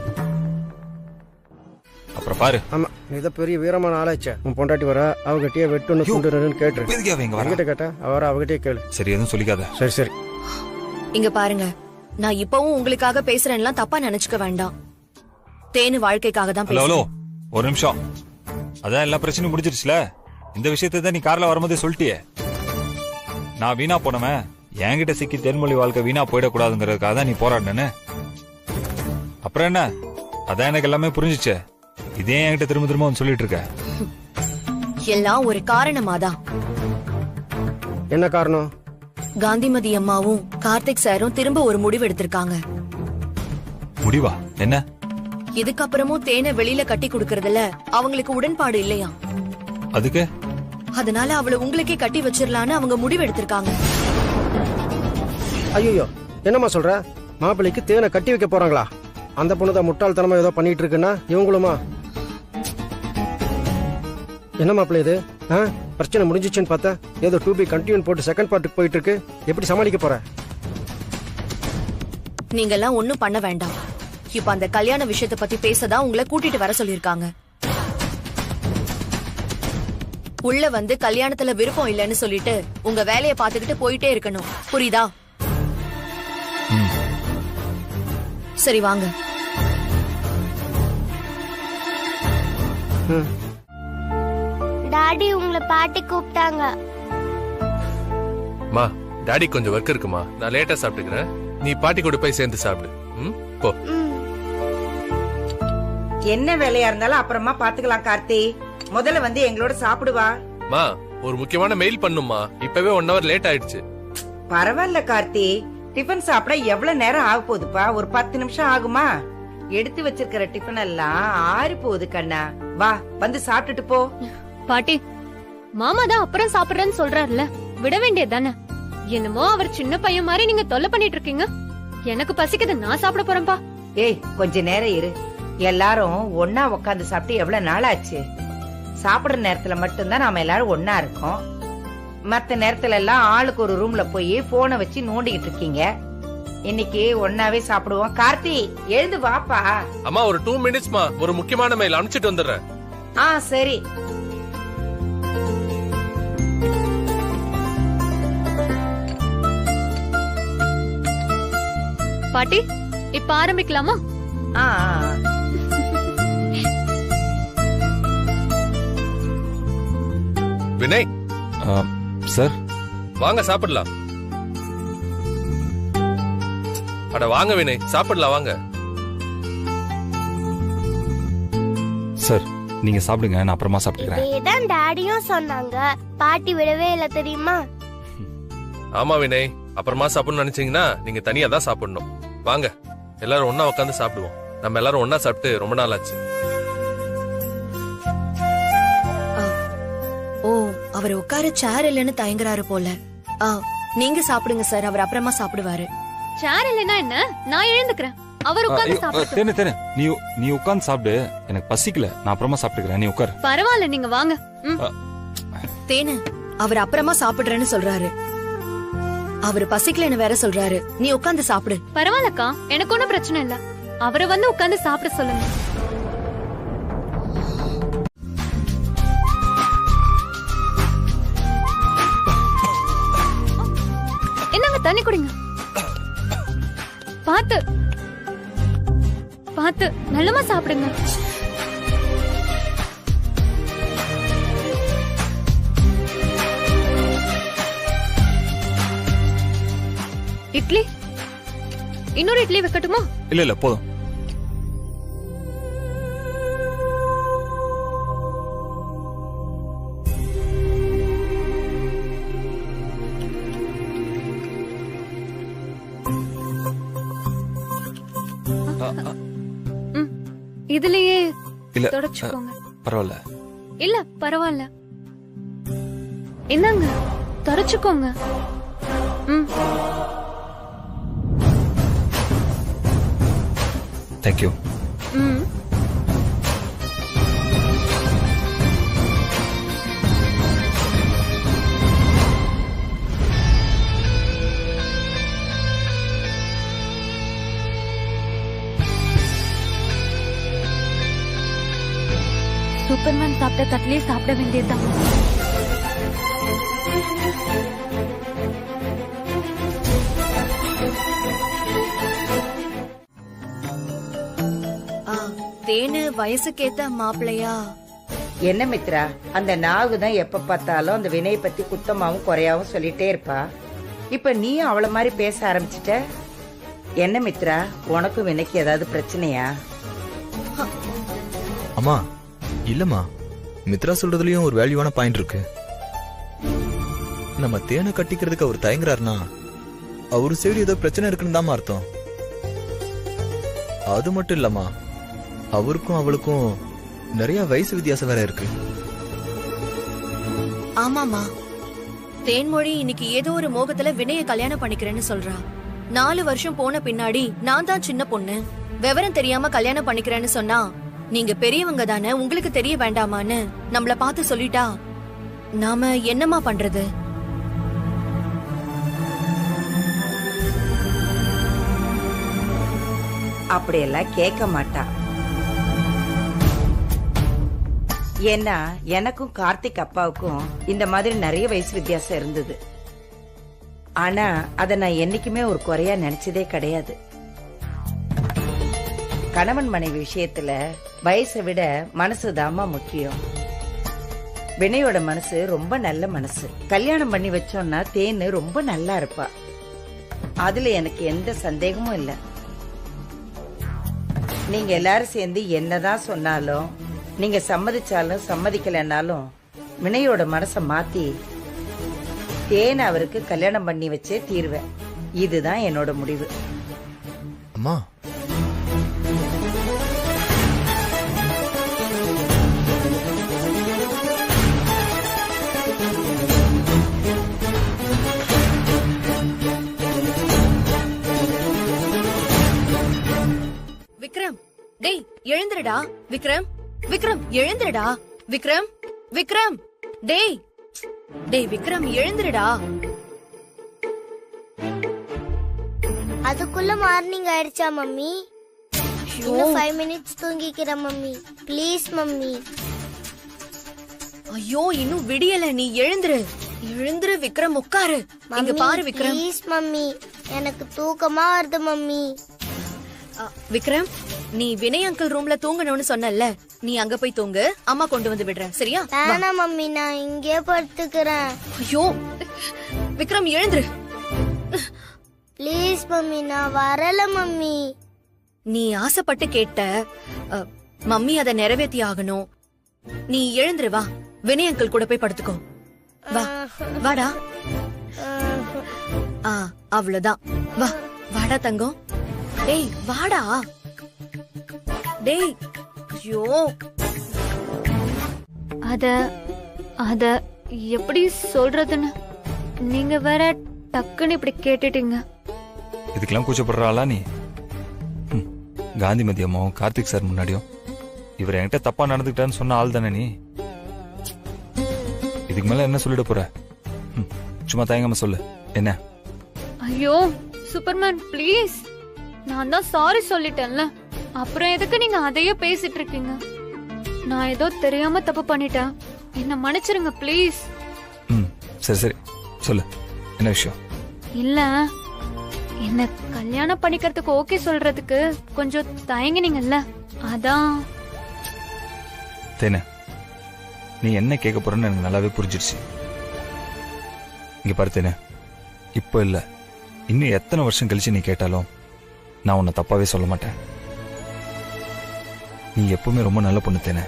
அப்புறம் பாரு.
ஆமா, நீ தான் பெரிய வீரமான ஆளாச்சே. உன் பொண்டாட்டி வர அவகிட்டயே வெட்டுன்னு சுண்டுறன்னு கேட்டு
எதுக்கு அவ இங்க வரா?
என்கிட்ட கேட்டா அவர அவகிட்டயே கேளு.
சரி, எதுவும் சொல்லிக்காத.
சரி சரி.
இங்க பாருங்க, நான் இப்பவும் உங்களுக்காக பேசுறேன்லாம் தப்பா நினைச்சுக்க வேண்டாம். தேனு வாழ்க்கைக்காக தான்
ஹலோ ஹலோ,
பேசுறேன்.
ஒரு நிமிஷம். அதான் எல்லா பிரச்சனையும் முடிஞ்சிருச்சுல. இந்த விஷயத்தை தான் நீ கார்ல வரும்போதே சொல்லிட்டியே. நான் வீணா போனவன் என்கிட்ட சிக்கி தென்மொழி வாழ்க்கை வீணா போயிடக்கூடாதுங்கிறதுக்காக தான் நீ போராடினேன்னு. அப்புறம் என்ன, அதான் எனக்கு எல்லாமே புரிஞ்சிச்சே. இதே என்கிட்ட திரும்ப திரும்ப வந்து சொல்லிட்டு இருக்க.
எல்லாம் ஒரு காரணமாதான்.
என்ன காரணம்?
காந்திமதி அம்மாவும் கார்த்திக் சாரும் திரும்ப ஒரு முடிவு எடுத்திருக்காங்க.
முடிவா? என்ன?
இதுக்கப்புறமும் தேனை வெளியில கட்டி கொடுக்கறதுல அவங்களுக்கு உடன்பாடு இல்லையா?
அதுக்கு?
அதனால அவளை உங்களுக்கே கட்டி வச்சிடலான்னு அவங்க முடிவு எடுத்திருக்காங்க.
ஐயோ, என்னம்மா சொல்ற? மாப்பிள்ளைக்கு தேனை கட்டி வைக்க போறாங்களா? அந்த பொண்ணுதான் முட்டாள்தனமா ஏதோ பண்ணிட்டு இருக்குன்னா இவங்களுமா? என்ன மாப்பிள்ளை இது? பிரச்சனை முடிஞ்சிச்சுன்னு பார்த்தா ஏதோ 2B கண்டினியூ போட்டு செகண்ட் பார்ட்டுக்கு போயிட்டு இருக்கு. எப்படி சமாளிக்க போற?
நீங்க எல்லாம் ஒண்ணும் பண்ண வேண்டாம். இப்ப அந்த கல்யாண விஷயத்தை பத்தி பேசதான் உங்களை கூட்டிட்டு வர சொல்லிருக்காங்க. உள்ள வந்து கல்யாணத்துல விருப்பம் இல்லைன்னு சொல்லிட்டு உங்க வேலையை பார்த்துக்கிட்டு போயிட்டே இருக்கணும். புரியுதா? சரி வாங்க.
டாடி உங்களை பாட்டி கூப்பிட்டாங்க.
மா, டாடி கொஞ்சம் ஒர்க் இருக்குமா, நான் லேட்டா சாப்பிட்டுக்கிறேன். நீ பாட்டி கூட போய் சேர்ந்து சாப்பிடு. போ.
என்ன வேலையா இருந்தாலும் அப்புறமா பாத்துக்கலாம் கார்த்தி. முதல்ல வந்து எங்களோட சாப்பிடுவா.
மா, ஒரு முக்கியமான மெயில் பண்ணுமா, இப்பவே 1 hour லேட் ஆயிடுச்சு.
பரவாயில்ல கார்த்தி, டிஃபன் சாப்பிட எவ்வளவு நேரம் ஆக போகுதுப்பா? ஒரு 10 நிமிஷம் ஆகுமா? எடுத்து வச்சிருக்கிற டிஃபன் எல்லாம் ஆறி போகுது கண்ணா. வா, வந்து சாப்பிட்டுட்டு போ.
பாட்டி, மாமா தான் அப்புறம் சாப்பிடுறேன்னு சொல்றாருல, விட வேண்டியதானே? என்னமோ அவர் சின்ன பையன் மாதிரி நீங்க தொல்லை பண்ணிட்டு இருக்கீங்க. எனக்கு பசிக்குது, நான் சாப்பிட போறேன்பா.
ஏய், கொஞ்ச நேரம் இரு. எல்லாரும் ஒன்னா உட்காந்து சாப்பிட்டு எவ்வளவு நாள் ஆச்சு? சாப்பிடுற நேரத்துல மட்டும்தான் நாம எல்லாரும் ஒன்னா இருக்கோம். மத்த நேரத்துல எல்லாம் ஆளுக்கு ஒரு ரூம்ல போய் போனை வச்சு நோண்டிக்கிட்டு இருக்கீங்க. இன்னைக்கு ஒன்னாவே சாப்பிடுவோம். கார்த்தி, எழுந்து வாப்பா.
அம்மா, ஒரு 2 minutesமா, ஒரு முக்கியமான மெயில் அனுப்பிச்சிட்டு வந்துடுறேன்.
சரி.
பாட்டி, இப்ப ஆரம்பிக்கலாமா?
வினய்
சார்,
வாங்க சாப்பிடலாம். அட வாங்க வினய், சாப்பிடலாம் வாங்க.
சார் நீங்க சாப்பிடுங்க, நான் அப்புறமா சாப்பிட்டுக்கிறேன்.
இதேதான் டாடியும் சொன்னாங்க. பாட்டி விடவே இல்ல தெரியுமா?
ஆமா வினய், அப்புறமா சாப்பிடணும்னு நினைச்சீங்கன்னா நீங்க தனியா தான் சாப்பிடணும். வாங்க, எல்லாரும் ஒன்னா உட்காந்து சாப்பிடுவோம். நம்ம எல்லாரும் ஒன்னா சாப்பிட்டு ரொம்ப நாள் ஆச்சு.
ஓ, அவர் உட்கார சேர் இல்லைன்னு தயங்குறாரு போல. நீங்க சாப்பிடுங்க சார், அவர் அப்புறமா சாப்பிடுவாரு.
சேர் இல்லைன்னா என்ன, நான் எழுந்துக்கிறேன். அவர் உட்கார்ந்து சாப்பிடுங்க.
தேனு, நீ உட்கார்ந்து சாப்பிடு. எனக்கு பசிக்கல, நான் அப்புறமா சாப்பிட்டுக்கிறேன். நீ உட்கார்.
பரவாயில்ல, நீங்க வாங்க.
தேனு, அவர் அப்புறமா சாப்பிடுறேன்னு சொல்றாரு. அவர் பசிக்கலன்னு வேற சொல்றாரு. நீ உட்கார்ந்து சாப்பிடு.
பரவாயில்லக்கா, எனக்கு ஒண்ணும் பிரச்சனை இல்ல. அவரை வந்து உட்கார்ந்து சாப்பிட சொல்லுங்க. என்னங்க, தண்ணி குடிங்க. பாத்து பாத்து நல்லமா சாப்பிடுங்க. இட்லி, இன்னொரு இட்லி வைக்கட்டுமா?
இல்ல போதும்.
இதுலயே
இல்ல
தொடச்சுக்கோங்க.
பரவாயில்ல.
இல்ல பரவாயில்ல, என்னங்க தொடச்சுக்கோங்க.
தேங்க்யூ.
சூப்பர்மேன் சாப்பிட்ட தட்டிலே சாப்பிட வேண்டியதுதான்.
தேனு வயசுக்கேத்த மாப்பிள்ளையா?
என்ன மித்ரா, அந்த நாகு தான் எப்ப பார்த்தாலும் அந்த வினையை பத்தி குத்தமாவும் குறையாவும் சொல்லிட்டே இருப்பா. இப்ப நீயும் அவள மாதிரி பேச ஆரம்பிச்சிட்ட. என்ன மித்ரா, உனக்கும் வினைக்கு ஏதாவது பிரச்சனையா?
அம்மா இல்லம்மா, மித்ரா சொல்றதுலயும் ஒரு வேல்யூவான பாயிண்ட் இருக்கு. நம்ம தேனை கட்டிக்கிறதுக்கு அவர் தயங்குறாருனா அவரு சைடு ஏதோ பிரச்சனை இருக்குன்னு தான் அர்த்தம். அது மட்டும் இல்லம்மா, அவருக்கும் அவளுக்கும் நிறைய வயசு வித்தியாசம் வேற இருக்கு.
ஆமாமா, தேன்மொழி இன்னைக்கு ஏதோ ஒரு மோகத்துல வினய கல்யாணம் பண்ணிக்கிறேன்னு சொல்றா. 4 வருஷம் போன பின்னாடி நான் தான் சின்ன பொண்ணு, விவரம் தெரியாம கல்யாணம் பண்ணிக்கிறேன்னு சொன்னா நீங்க பெரியவங்க தானே, உங்களுக்கு தெரிய வேண்டாமான்னு நம்மள பார்த்து சொல்லிட்டா நாம என்னமா பண்றது?
அப்படியெல்லாம் கேட்க மாட்டா. ஏன்னா எனக்கும் கார்த்திக் அப்பாவுக்கும் இந்த மாதிரி நிறைய வயசு வித்தியாசம் இருந்தது. ஆனா அத நான் என்னைக்குமே ஒரு குறையா நினைச்சதே கிடையாது. கணவன் மனைவி விஷயத்துல வயசை விட மனசுதாம்மா முக்கியம். வினையோட மனசு ரொம்ப நல்ல மனசு. கல்யாணம் பண்ணி வச்சோம்னா தேனு ரொம்ப நல்லா இருப்பா. அதுல எனக்கு எந்த சந்தேகமும் இல்ல. நீங்க எல்லாரும் சேர்ந்து என்னதான் சொன்னாலும், நீங்க சம்மதிச்சாலும் சம்மதிக்கலனாலும் வினையோட மனச மாத்தி தேனை அவருக்கு கல்யாணம் பண்ணி வச்சே தீர்வேன். இதுதான் என்னோட முடிவு.
அம்மா
விக்ரம், டேய் எழுந்துடா. விக்ரம், விக்ரம் எழுந்துடா. விக்ரம், விக்ரம், டேய் டேய் விக்ரம் எழுந்துடா.
அதுக்குள்ள மார்னிங் ஆயிடுச்சா மம்மி? இன்னும் 5 மினிட்ஸ் தூங்கிக்கிறேன் மம்மி. Please mummy.
ஐயோ இன்னும் விடியல, நீ எழுந்துரு. எழுந்துரு விக்ரம், உட்காரு. இங்க பாரு விக்ரம்.
ப்ளீஸ் மம்மி, எனக்கு தூக்கமா வருது மம்மி.
விக்ரம், நீ வினய் அங்கிள் ரூம்ல தூங்கணும்னு சொன்னல, நீ அங்க போய் தூங்கு. அம்மா கொண்டு வந்து விடுறேன், சரியா?
வேணாம் மம்மி, நான் இங்கே படுத்துக்கிறேன்.
ஐயோ விக்ரம் எழுந்துரு.
ப்ளீஸ் மம்மி, நான் வரல மம்மி.
நீ ஆசைப்பட்டு கேட்ட, மம்மி அதை நிறைவேற்றி ஆகணும். நீ எழுந்துரு, வா. வினய் அங்கிள் கூட போய் படுத்துக்கோ. வா, வாடா. அவ்வளவுதான். வா, வாடா தங்கம். டேய் வாடா. டேய் ஐயோ.
அத எப்படி சொல்றதுன்னு நீங்க வேற டக்குன்னு இப்படி கேட்டுட்டீங்க.
இதுக்கெல்லாம் கூச்சப்படுறாளா நீ? காந்திமதி அம்மாவும் கார்த்திக் சார் முன்னாடியும் இவர் என்கிட்ட தப்பா நடந்துக்கிட்டான்னு சொன்ன ஆள் தானே நீ. இதுக்கு மேல என்ன சொல்லிட போற? சும்மா தயங்காம சொல்லு என்ன.
ஐயோ சூப்பர்மேன் ப்ளீஸ், நான் தான் சாரி சொல்லிட்டேன்ல, அப்புறம் எதுக்கு நீங்க அதையே பேசிட்டு இருக்கீங்க? நான் ஏதோ தெரியாம தப்பு பண்ணிட்டேன், என்ன மன்னிச்சிருங்க ப்ளீஸ்.
சரி சரி சொல்லு, என்ன விஷயம்?
இல்ல, என்ன கல்யாணம் பண்ணிக்கிறதுக்கு ஓகே சொல்றதுக்கு கொஞ்சம் தயங்கினீங்கல்ல, அதான்.
தேனே, நீ என்ன கேட்க போறன்னு எனக்கு நல்லாவே புரிஞ்சிருச்சு. இங்க பாரு தேனே, இப்போ இல்ல, இன்னும் எத்தனை வருஷம் கழிச்சு நீ கேட்டாலும் நான் உன்னை தப்பாவே சொல்ல மாட்டேன். நீ எப்பவுமே ரொம்ப நல்ல பொண்ணு தேனே.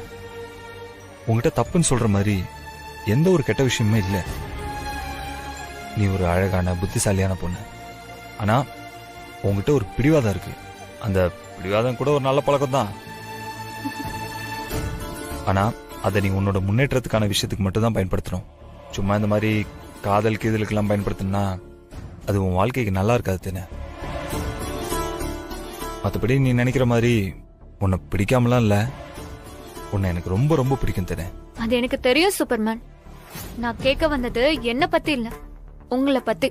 உங்ககிட்ட தப்புன்னு சொல்ற மாதிரி எந்த ஒரு கெட்ட விஷயமே இல்லை. நீ ஒரு அழகான புத்திசாலியான பொண்ணு. ஆனா உங்ககிட்ட ஒரு பிடிவாதம் இருக்கு. அந்த பிடிவாதம் கூட ஒரு நல்ல பழக்கம் தான். ஆனா அதை நீ உன்னோட முன்னேற்றத்துக்கான விஷயத்துக்கு மட்டும் தான் பயன்படுத்தணும். சும்மா இந்த மாதிரி காதல் கீதலுக்கெல்லாம் பயன்படுத்தினா அது உன் வாழ்க்கைக்கு நல்லா இருக்காது தேனே. மற்றபடி நீ நினைக்கிற மாதிரி உன்னை பிடிக்காமலாம் இல்ல, உன்னை எனக்கு ரொம்ப ரொம்ப பிடிக்கும் தேனே.
அது எனக்கு தெரியும் சூப்பர்மேன். நான் கேட்க வந்தது என்ன பத்தி இல்ல, உங்களை பத்தி.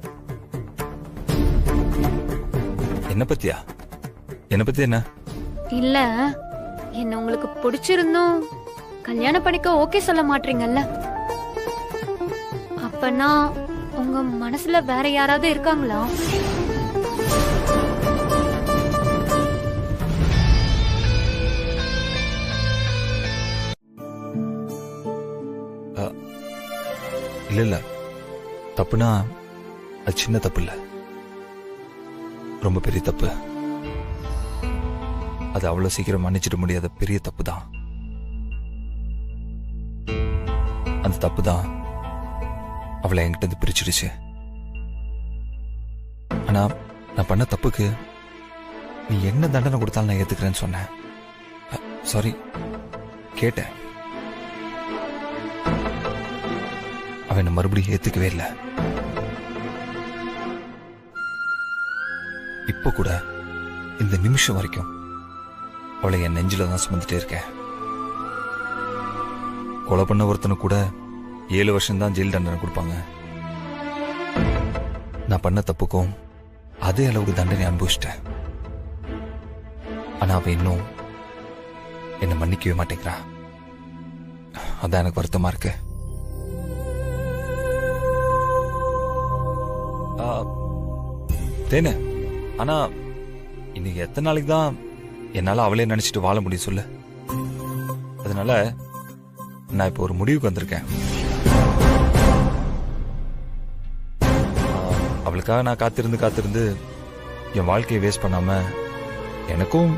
என்ன பத்தியா? என்ன பத்தி என்ன?
இல்ல, என்ன உங்களுக்கு பிடிச்சிருந்தோம் கல்யாணம் பண்ணிக்க ஓகே சொல்ல மாட்டீங்கல்ல? அப்பனா உங்க மனசுல வேற யாராவது இருக்காங்களா?
இல்ல தப்புனா அது சின்ன தப்பு இல்ல, ரொம்ப பெரிய தப்பு. அது அவ்வளவு சீக்கிரம் மன்னிச்சிட முடியாத பெரிய தப்பு தான். அந்த தப்பு தான் அவளை என்கிட்ட இருந்து பிரிச்சிடுச்சு. ஆனா நான் பண்ண தப்புக்கு நீ என்ன தண்டனை கொடுத்தாலும் நான் ஏத்துக்கிறேன்னு சொன்னேன். சாரி கேட்டேன். அவன் என்ன மறுபடியும் ஏத்துக்கவே இல்லை. இப்போ கூட இந்த நிமிஷம் வரைக்கும் அவளை என் நெஞ்சில தான் சுமந்துட்டே இருக்கேன். கொலை பண்ண ஒருத்தனு கூட 7 வருஷம் தான் ஜெயில் தண்டனை கொடுப்பாங்க. நான் பண்ண தப்புக்கும் அதே அளவுக்கு தண்டனை அனுபவிச்சிட்டேன். ஆனா அவ இன்னும் என்னை மன்னிக்கவே மாட்டேங்கிறா. அதான் எனக்கு வருத்தமா இருக்கு. தேனே, ஆனா இன்னைக்கு எத்தனை நாளைக்கு தான் என்னால அவளே நினைச்சிட்டு வாழ முடியும் சொல்லு? அதனால நான் இப்போ ஒரு முடிவுக்கு வந்திருக்கேன். அவளுக்காக நான் காத்திருந்து என் வாழ்க்கையை வேஸ்ட் பண்ணாம எனக்கும்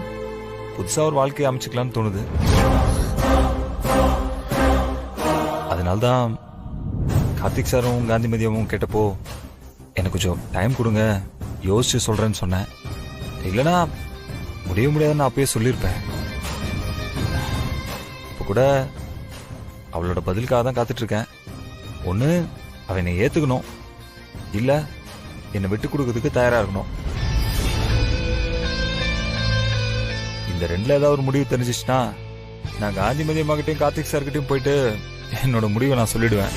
புதுசா ஒரு வாழ்க்கையை அமைச்சுக்கலாம்னு தோணுது. அதனால்தான் கார்த்திக் சாரும் காந்திமதியமும் கேட்டப்போ எனக்கு கொஞ்சம் டைம் கொடுங்க, யோசிச்சு சொல்றேன்னு சொன்னேன். இல்லைன்னா முடியாதுன்னு நான் அப்பயே சொல்லியிருப்பேன். இப்போ கூட அவளோட பதிலுக்காக தான் காத்துட்டு இருக்கேன். ஒன்று அவ என்னை ஏத்துக்கணும், இல்ல என்னை விட்டு கொடுக்கறதுக்கு தயாரா இருக்கணும். இந்த ரெண்டுல ஏதாவது ஒரு முடிவு தெரிஞ்சிச்சுன்னா நான் காந்திமதி அம்மாகிட்டையும் கார்த்திக் சார்கிட்டையும் போயிட்டு என்னோட முடிவை நான் சொல்லிடுவேன்.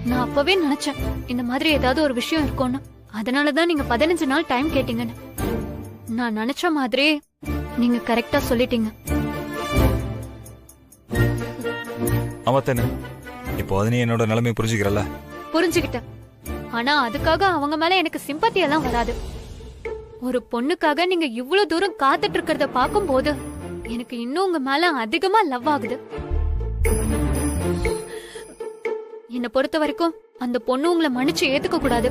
நான் அப்பவே நினைச்சேன் இந்த மாதிரி ஏதாவது ஒரு விஷயம் இருக்கும்னு. அதனாலதான் நீங்க 15 நாள் டைம் கேட்டீங்கன்னு. நான் நினைச்ச மாதிரி நீங்க கரெக்டா சொல்லிட்டீங்க.
ஆமா தானே, இப்போ அது நீ என்னோட நிலைமை புரிஞ்சுக்கிறல்ல?
புரிஞ்சுக்கிட்டேன். ஆனா அதுக்காக அவங்க மேல எனக்கு சிம்பத்தி எல்லாம் வராது. ஒரு பொண்ணுக்காக நீங்க இவ்வளவு தூரம் காத்துட்டு இருக்கிறத பாக்கும்போது எனக்கு இன்னும் உங்க மேல அதிகமா லவ் ஆகுது. என்னை பொறுத்த வரைக்கும் அந்த பொண்ணு உங்களை மன்னிச்சு ஏத்துக்க கூடாது.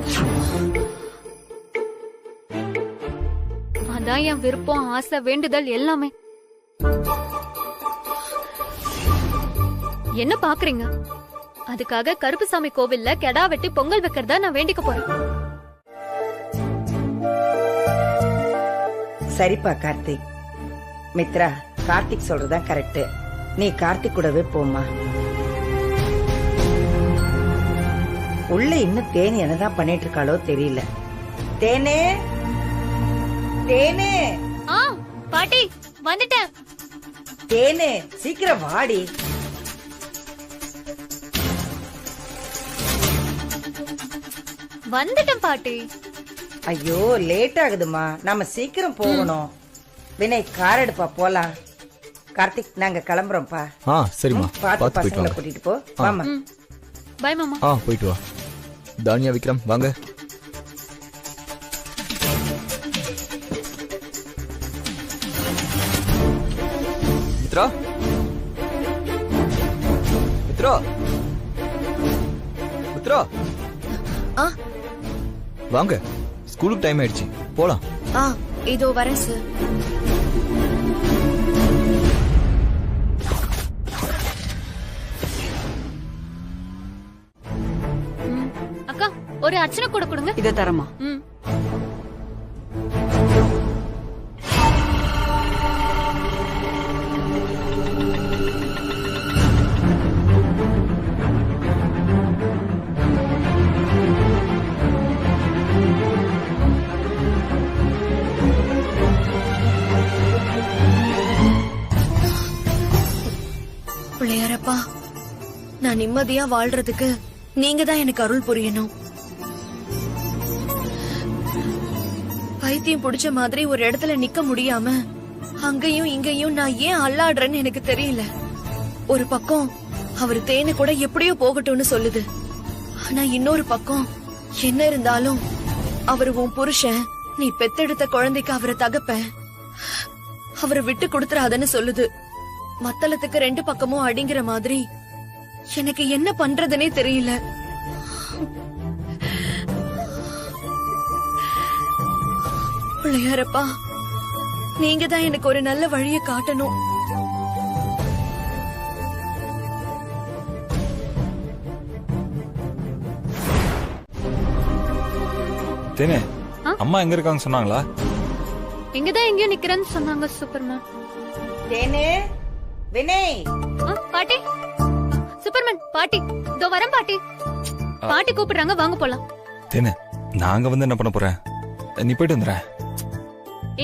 அதான் என் விருப்பம், ஆசை, வேண்டுதல் எல்லாமே. என்ன பாக்குறீங்க? அதுக்காக கருப்புசாமி கோவில்ல கெடா வெட்டி பொங்கல் வைக்கிறதா நான் வேண்டிக்க போறேன்.
சரிப்பா கார்த்திக். மித்ரா, கார்த்திக் சொல்றதா கரெக்ட். நீ கார்த்திக் கூடவே போமா. உள்ள இன்னும் தேனி என்னதான் பண்ணிட்டு இருக்காளோ தெரியல. தேனே, தேனே.
பாட்டி வந்துட்டேன்.
தேனே சீக்கிரம் வாடி.
வந்துட்டேன் பாட்டி.
ஐயோ லேட் ஆகுதுமா, நாம சீக்கிரம் போகணும். வினய் கார் எடுப்பா, போலாம். கார்த்திக் நாங்க கிளம்புறோம்ப்பா.
சரிம்மா,
பாத்து பசங்களை கூட்டிட்டு போ. மாமா
பை மாமா.
போயிட்டு வா. தானியா, விக்ரம் வாங்க. மித்ரா, மித்ரா, மித்ரா வாங்க. ஸ்கூலுக்கு டைம் ஆயிடுச்சு, போலாம்.
இதோ வரேன் சார்.
அக்கா ஒரு அர்ச்சனை கூட கொடுங்க.
இத தரமா?
பிள்ளையாரப்பா, நான் நிம்மதியா வாழ்றதுக்கு நீங்க தான் எனக்கு அருள் புரியணும். பைத்தியம் புடிச்ச மாதிரி ஒரு இடத்துல நிக்க முடியாம அங்கேயும் இங்கேயும் நான் ஏன் அல்லாடுறேன்னு எனக்கு தெரியல. ஒரு பக்கம் அவர் தேனு கூட எப்படியோ போகட்டும்னு சொல்லுது. ஆனா இன்னொரு பக்கம் என்ன இருந்தாலும் அவர் உன் புருஷன், நீ பெத்தெடுத்த குழந்தைக்கு அவரை தகப்ப, அவரை விட்டு கொடுத்துறாதன்னு சொல்லுது. மத்தளத்துக்கு ரெண்டு பக்கமும் அடிங்கிற மாதிரி எனக்கு என்ன பண்றதுனே தெரியல. பிள்ளையாரப்பா, நீங்க தான் எனக்கு ஒரு நல்ல வழியை காட்டணும்.
தேனே, அம்மா எங்க இருக்காங்க சொன்னாங்களா?
இங்கதான் எங்கேயோ நிக்கிறேன்னு சொன்னாங்க சூப்பர்மேன்.
தேனே, வினய்,
பாட்டி, சூப்பர்மேன் பாட்டி, இதோ வரேன் பாட்டி. பாட்டி கூப்பிடுறாங்க, வாங்க போலாம்.
தேனே, நாங்க வந்து என்ன பண்ண போறேன்? நீ போயிட்டு வந்துற.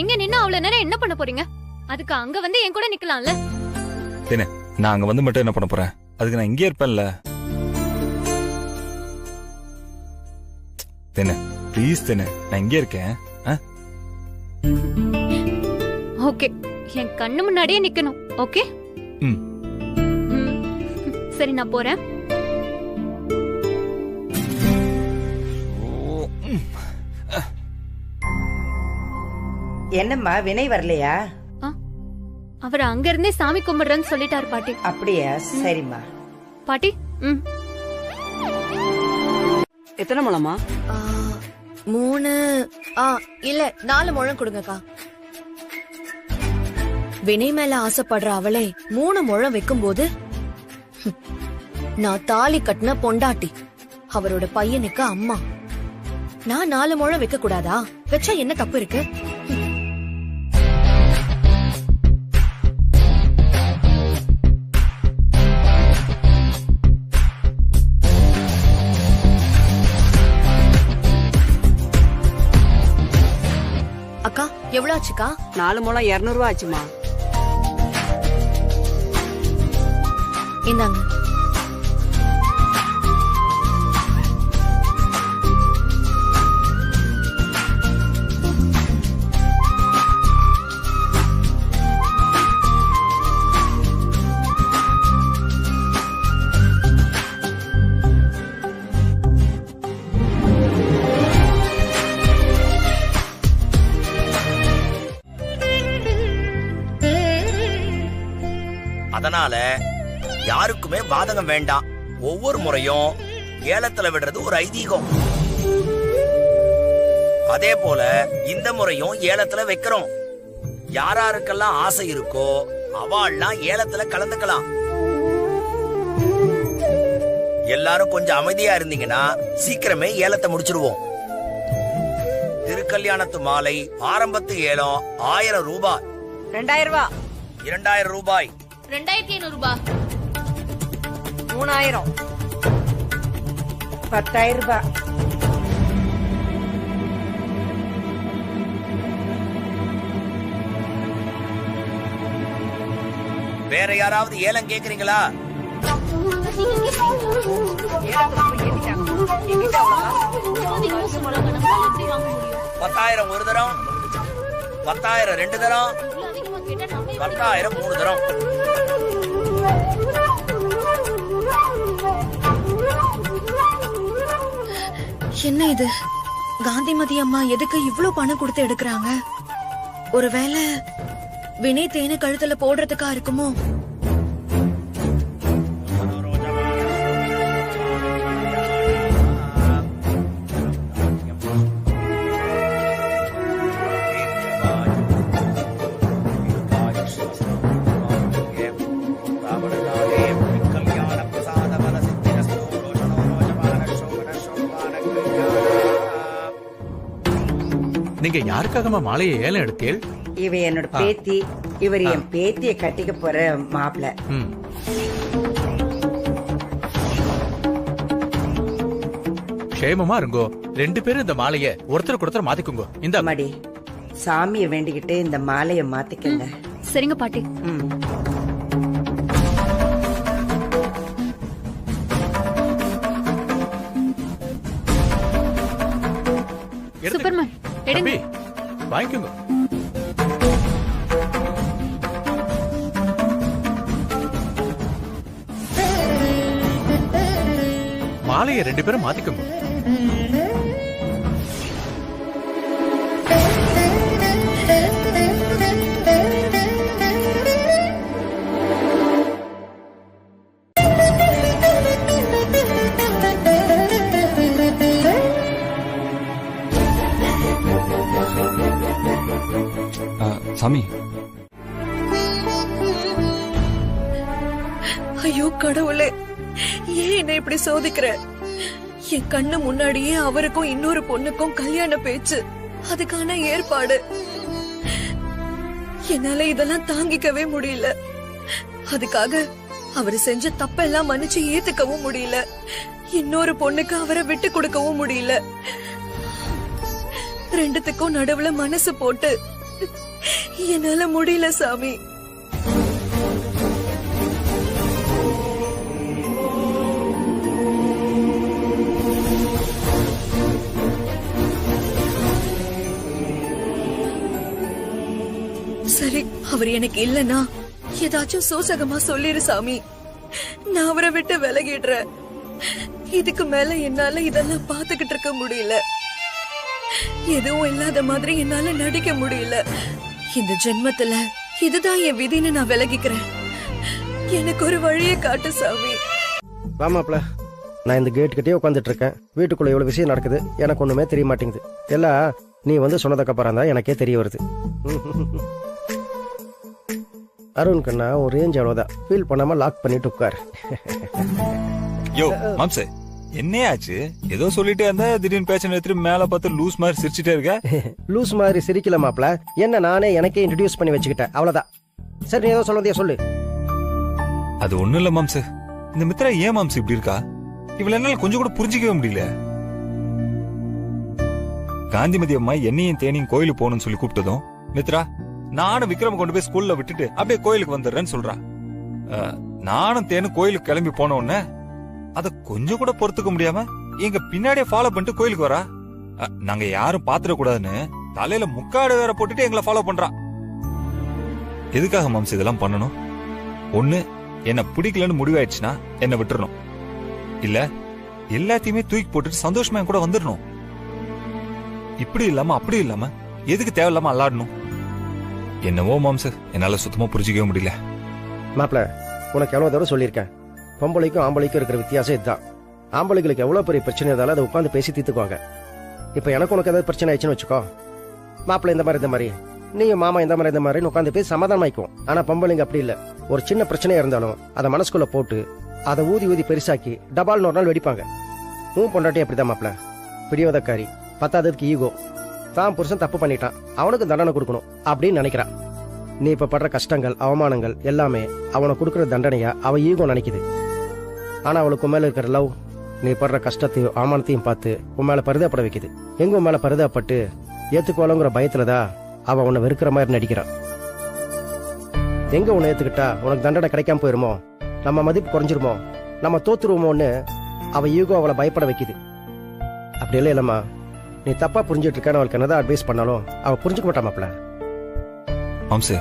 எங்க நின்னு அவ்வளவு நேரம் என்ன பண்ண போறீங்க? அதுக்கு அங்க வந்து என் கூட நிக்கலாம்ல.
தேனே, நான் அங்க வந்து மட்டும் என்ன பண்ண போறேன்? அதுக்கு நான் இங்கே இருப்பேன்ல. தேனே ப்ளீஸ் தேனே, நான் இங்கே இருக்கேன்.
ஓகே, என் கண்ணு முன்னாடியே நிக்கணும். ஓகே, சரி நான் போறேன்.
என்னம்மா வினய் வரலையா?
அவர் அங்க இருந்தே சாமி கும்பிடுறேன்னு சொல்லிட்டாரு பாட்டி.
அப்படியா? சரிம்மா.
பாட்டி,
எத்தனை முழமா?
3 இல்ல 4 முழம் கொடுங்கக்கா. வினய் மேல ஆசைப்படுற அவளே 3 முழம் வைக்கும் போது நான் தாலி கட்டின பொண்டாட்டி, அவரோட பையனுக்கு அம்மா, நான் 4 முழம் வைக்க கூடாதா? வச்சா என்ன தப்பு இருக்கு? அக்கா எவ்வளவு ஆச்சுக்கா?
4 முழம் 200 ரூபா ஆச்சுமா.
இந்தாங்க.
அதனால யாருக்குமே பாதகம் வேண்டாம். ஒவ்வொரு முறையும் ஏலத்துல விடுறது ஒரு ஐதீகம். அதே போல இந்த முறையும் ஏலத்துல வைக்கிறோம். யாராருக்கெல்லாம் ஆசை இருக்கோ அவள்லாம் ஏலத்துல கலந்துக்கலாம். எல்லாரும் கொஞ்சம் அமைதியா இருந்தீங்கன்னா சீக்கிரமே ஏலத்தை முடிச்சிருவோம். திருக்கல்யாணத்து மாலை ஆரம்பத்து ஏலம் 1000 ரூபாய்.
2000 ரூபாய்.
2000 ரூபாய்.
2500 ரூபாய்.
3000.
10,000 ரூபாய்.
வேற யாராவது ஏலம் கேக்குறீங்களா? 10,000 ஒரு தரம், 10,000 2 தரம், 10,000 3 தரம்.
என்ன இது? காந்திமதி அம்மா எதுக்கு இவ்ளோ பணம் கொடுத்து எடுக்கிறாங்க? ஒருவேளை வினய் தேனை கழுத்துல போடுறதுக்கா இருக்குமோ?
நீங்க யாருக்காகமா மாலையை ஏலம் எடுத்தீள்?
இவ என்னோட பேத்தி, இவர் என் பேத்திய கட்டிக்க போற மாப்பிள்ள.
க்ஷேமமா இருங்கோ. 2 பேரும் இந்த மாலைய ஒருத்தருக்கு ஒருத்தர் மாத்திக்குங்க. இந்த
மடி சாமியை வேண்டிக்கிட்டு இந்த மாலைய மாத்திக்கங்க.
சரிங்க பாட்டி.
சூப்பர்மேன், வாங்கிக்கோங்க. மாலையை 2 பேரும் மாத்திக்கோங்க.
சாமி,
ஐயோ கடவுளே, ஏன் என்ன இப்படி சோதிக்கிற? என் கண்ணு முன்னாடியே அவருக்கும் இன்னொரு பொண்ணுக்கும் கல்யாண பேச்சு, அதுக்கான ஏற்பாடு. என்னால இதெல்லாம் தாங்கிக்கவே முடியல. அதுக்காக அவரு செஞ்ச தப்பெல்லாம் மன்னிச்சு ஏத்துக்கவும் முடியல. இன்னொரு பொண்ணுக்கு அவரை விட்டு கொடுக்கவும் முடியல. ரெண்டுத்துக்கும் நடுவுல மனசு போட்டு என்னால முடியல சாமி. சரி, அவர் எனக்கு இல்லனா ஏதாச்சும் சூசகமா சொல்லிரு சாமி. நான் அவரை விட்டு விலகிடுறேன். இதுக்கு மேல என்னால இதெல்லாம் பாத்துக்கிட்டு இருக்க முடியல. எதுவும் இல்லாத மாதிரி என்னால நடிக்க முடியல. இந்த ஜென்மத்துல இதுதான் என் விதின்னு நான் விலகிக்கிறேன். எனக்கு ஒரு வழியை காட்டு சாமி.
வாமாப்ல, நான் இந்த கேட் கிட்டே உட்காந்துட்டு இருக்கேன். வீட்டுக்குள்ள இவ்வளவு விஷயம் நடக்குது, எனக்கு ஒண்ணுமே தெரிய மாட்டேங்குது. எல்லாம் நீ வந்து சொன்னதுக்கப்புறம் தான் எனக்கே தெரிய வருது. அருண் கண்ணா, ஒரு ரேஞ்ச் அவ்வளவுதான். ஃபீல் பண்ணாம லாக் பண்ணிட்டு உட்காரு.
யோ மாம்சே, என்னையாச்சு? ஏதோ சொல்லிட்டே இருந்தா திடீர்னு பேச்சனை எடுத்துட்டு மேல பார்த்து லூஸ் மாதிரி சிரிச்சுட்டே இருக்க.
லூஸ் மாதிரி சிரிக்கல மாப்ள, என்ன நானே எனக்கே இன்ட்ரோடியூஸ் பண்ணி வச்சுக்கிட்டேன், அவ்வளவுதான். சரி, நீ ஏதோ சொல்றதையா சொல்லு.
அது ஒண்ணும் இல்ல மாம்சே, இந்த மித்ரா ஏன் மாம்சு இப்படி இருக்கா? இவள என்னால கொஞ்சம் கூட புரிஞ்சிக்கவே முடியல. காந்திமதி அம்மா என்னையும் தேனியும் கோயிலுக்கு போகணும்னு சொல்லி கூப்பிட்டதும் மித்ரா நானும் விக்ரம் கொண்டு போய் ஸ்கூல்ல விட்டுட்டு அப்படியே கோயிலுக்கு வந்துடுறேன்னு சொல்றா. நானும் தேனும் கோயிலுக்கு கிளம்பி போன உடனே அத கொஞ்சம் கூட பொறுத்துக்க முடியாம எங்க பின்னாடியே ஃபாலோ பண்ணிட்டு கோயிலுக்கு வரா. நாங்க யாரும் பாத்துட கூடாதுன்னு தலையில முக்காடு வேற போட்டுட்டு எங்களை ஃபாலோ பண்றா. எதுக்காக மாம்ஸ் இதெல்லாம் பண்ணணும்? ஒண்ணு, என்ன பிடிக்கலன்னு முடிவாயிடுச்சுன்னா என்ன விட்டுறணும். இல்ல எல்லாத்தையுமே தூக்கி போட்டுட்டு சந்தோஷமா என் கூட வந்துடணும். இப்படி இல்லாம அப்படி இல்லாம எதுக்கு தேவையில்லாம அல்லாடணும்? என்னவோ மாம்ஸ், என்னால சுத்தமா புரிஞ்சிக்கவே முடியல.
மாப்ள, உனக்கு எவ்வளவு தடவை சொல்லியிருக்கேன், பொம்பளைக்கும் ஆம்பளைக்கும் இருக்கிற வித்தியாசம் இதுதான். ஆம்பளைகளுக்கு எவ்வளவு பெரிய பிரச்சனை இருந்தாலும் அதை உட்காந்து பேசி தீர்த்துக்குவாங்க. இப்ப எனக்கு உனக்கு ஏதாவது பிரச்சனை ஆயிடுச்சுன்னு வச்சுக்கோ, மாப்பிள்ள இந்த மாதிரி நீயும் மாமா இந்த மாதிரி உட்காந்து பேசி சமாதானம் ஆயிக்குவோம். ஆனா பொம்பளைங்க அப்படி இல்ல. ஒரு சின்ன பிரச்சனையா இருந்தாலும் அதை மனசுக்குள்ள போட்டு அதை ஊதி ஊதி பெருசாக்கி டபால்னு ஒரு நாள் வெடிப்பாங்க. பொண்டாட்டி அப்படிதான் மாப்ள, பிடிவாதக்காரி, பத்தாததுக்கு ஈகோ. தான் புருஷன் தப்பு பண்ணிட்டான், அவனுக்கு தண்டனை கொடுக்கணும் அப்படின்னு நினைக்கிறான். நீ இப்ப படுற கஷ்டங்கள் அவமானங்கள் எல்லாமே அவனை கொடுக்கற தண்டனையா அவ ஈகோ நினைக்குது. ஆனா அவளுக்கு மேல இருக்கிற லவ் நீ படுற கஷ்டத்தையும் அவமானத்தையும் பார்த்து உன் மேல பரிதாப்பட வைக்குது. எங்க உன் மேல பரிதாப்பட்டு ஏத்துக்கோலங்கிற பயத்துலதான் அவ உன்னை வெறுக்கிற மாதிரி நடிக்கிறான். எங்க உன்னை ஏத்துக்கிட்டா உனக்கு தண்டனை கிடைக்காம போயிருமோ, நம்ம மதிப்பு குறைஞ்சிருமோ, நம்ம தோத்துருவோமோன்னு அவ ஈகோ அவளை பயப்பட வைக்குது. அப்படி இல்லை இல்லம்மா, நீ தப்பா புரிஞ்சுட்டு இருக்கான்னு அவளுக்கு என்னதான் அட்வைஸ் பண்ணாலும் அவ புரிஞ்சுக்க மாட்டாமாப்ல.
மாம்சே,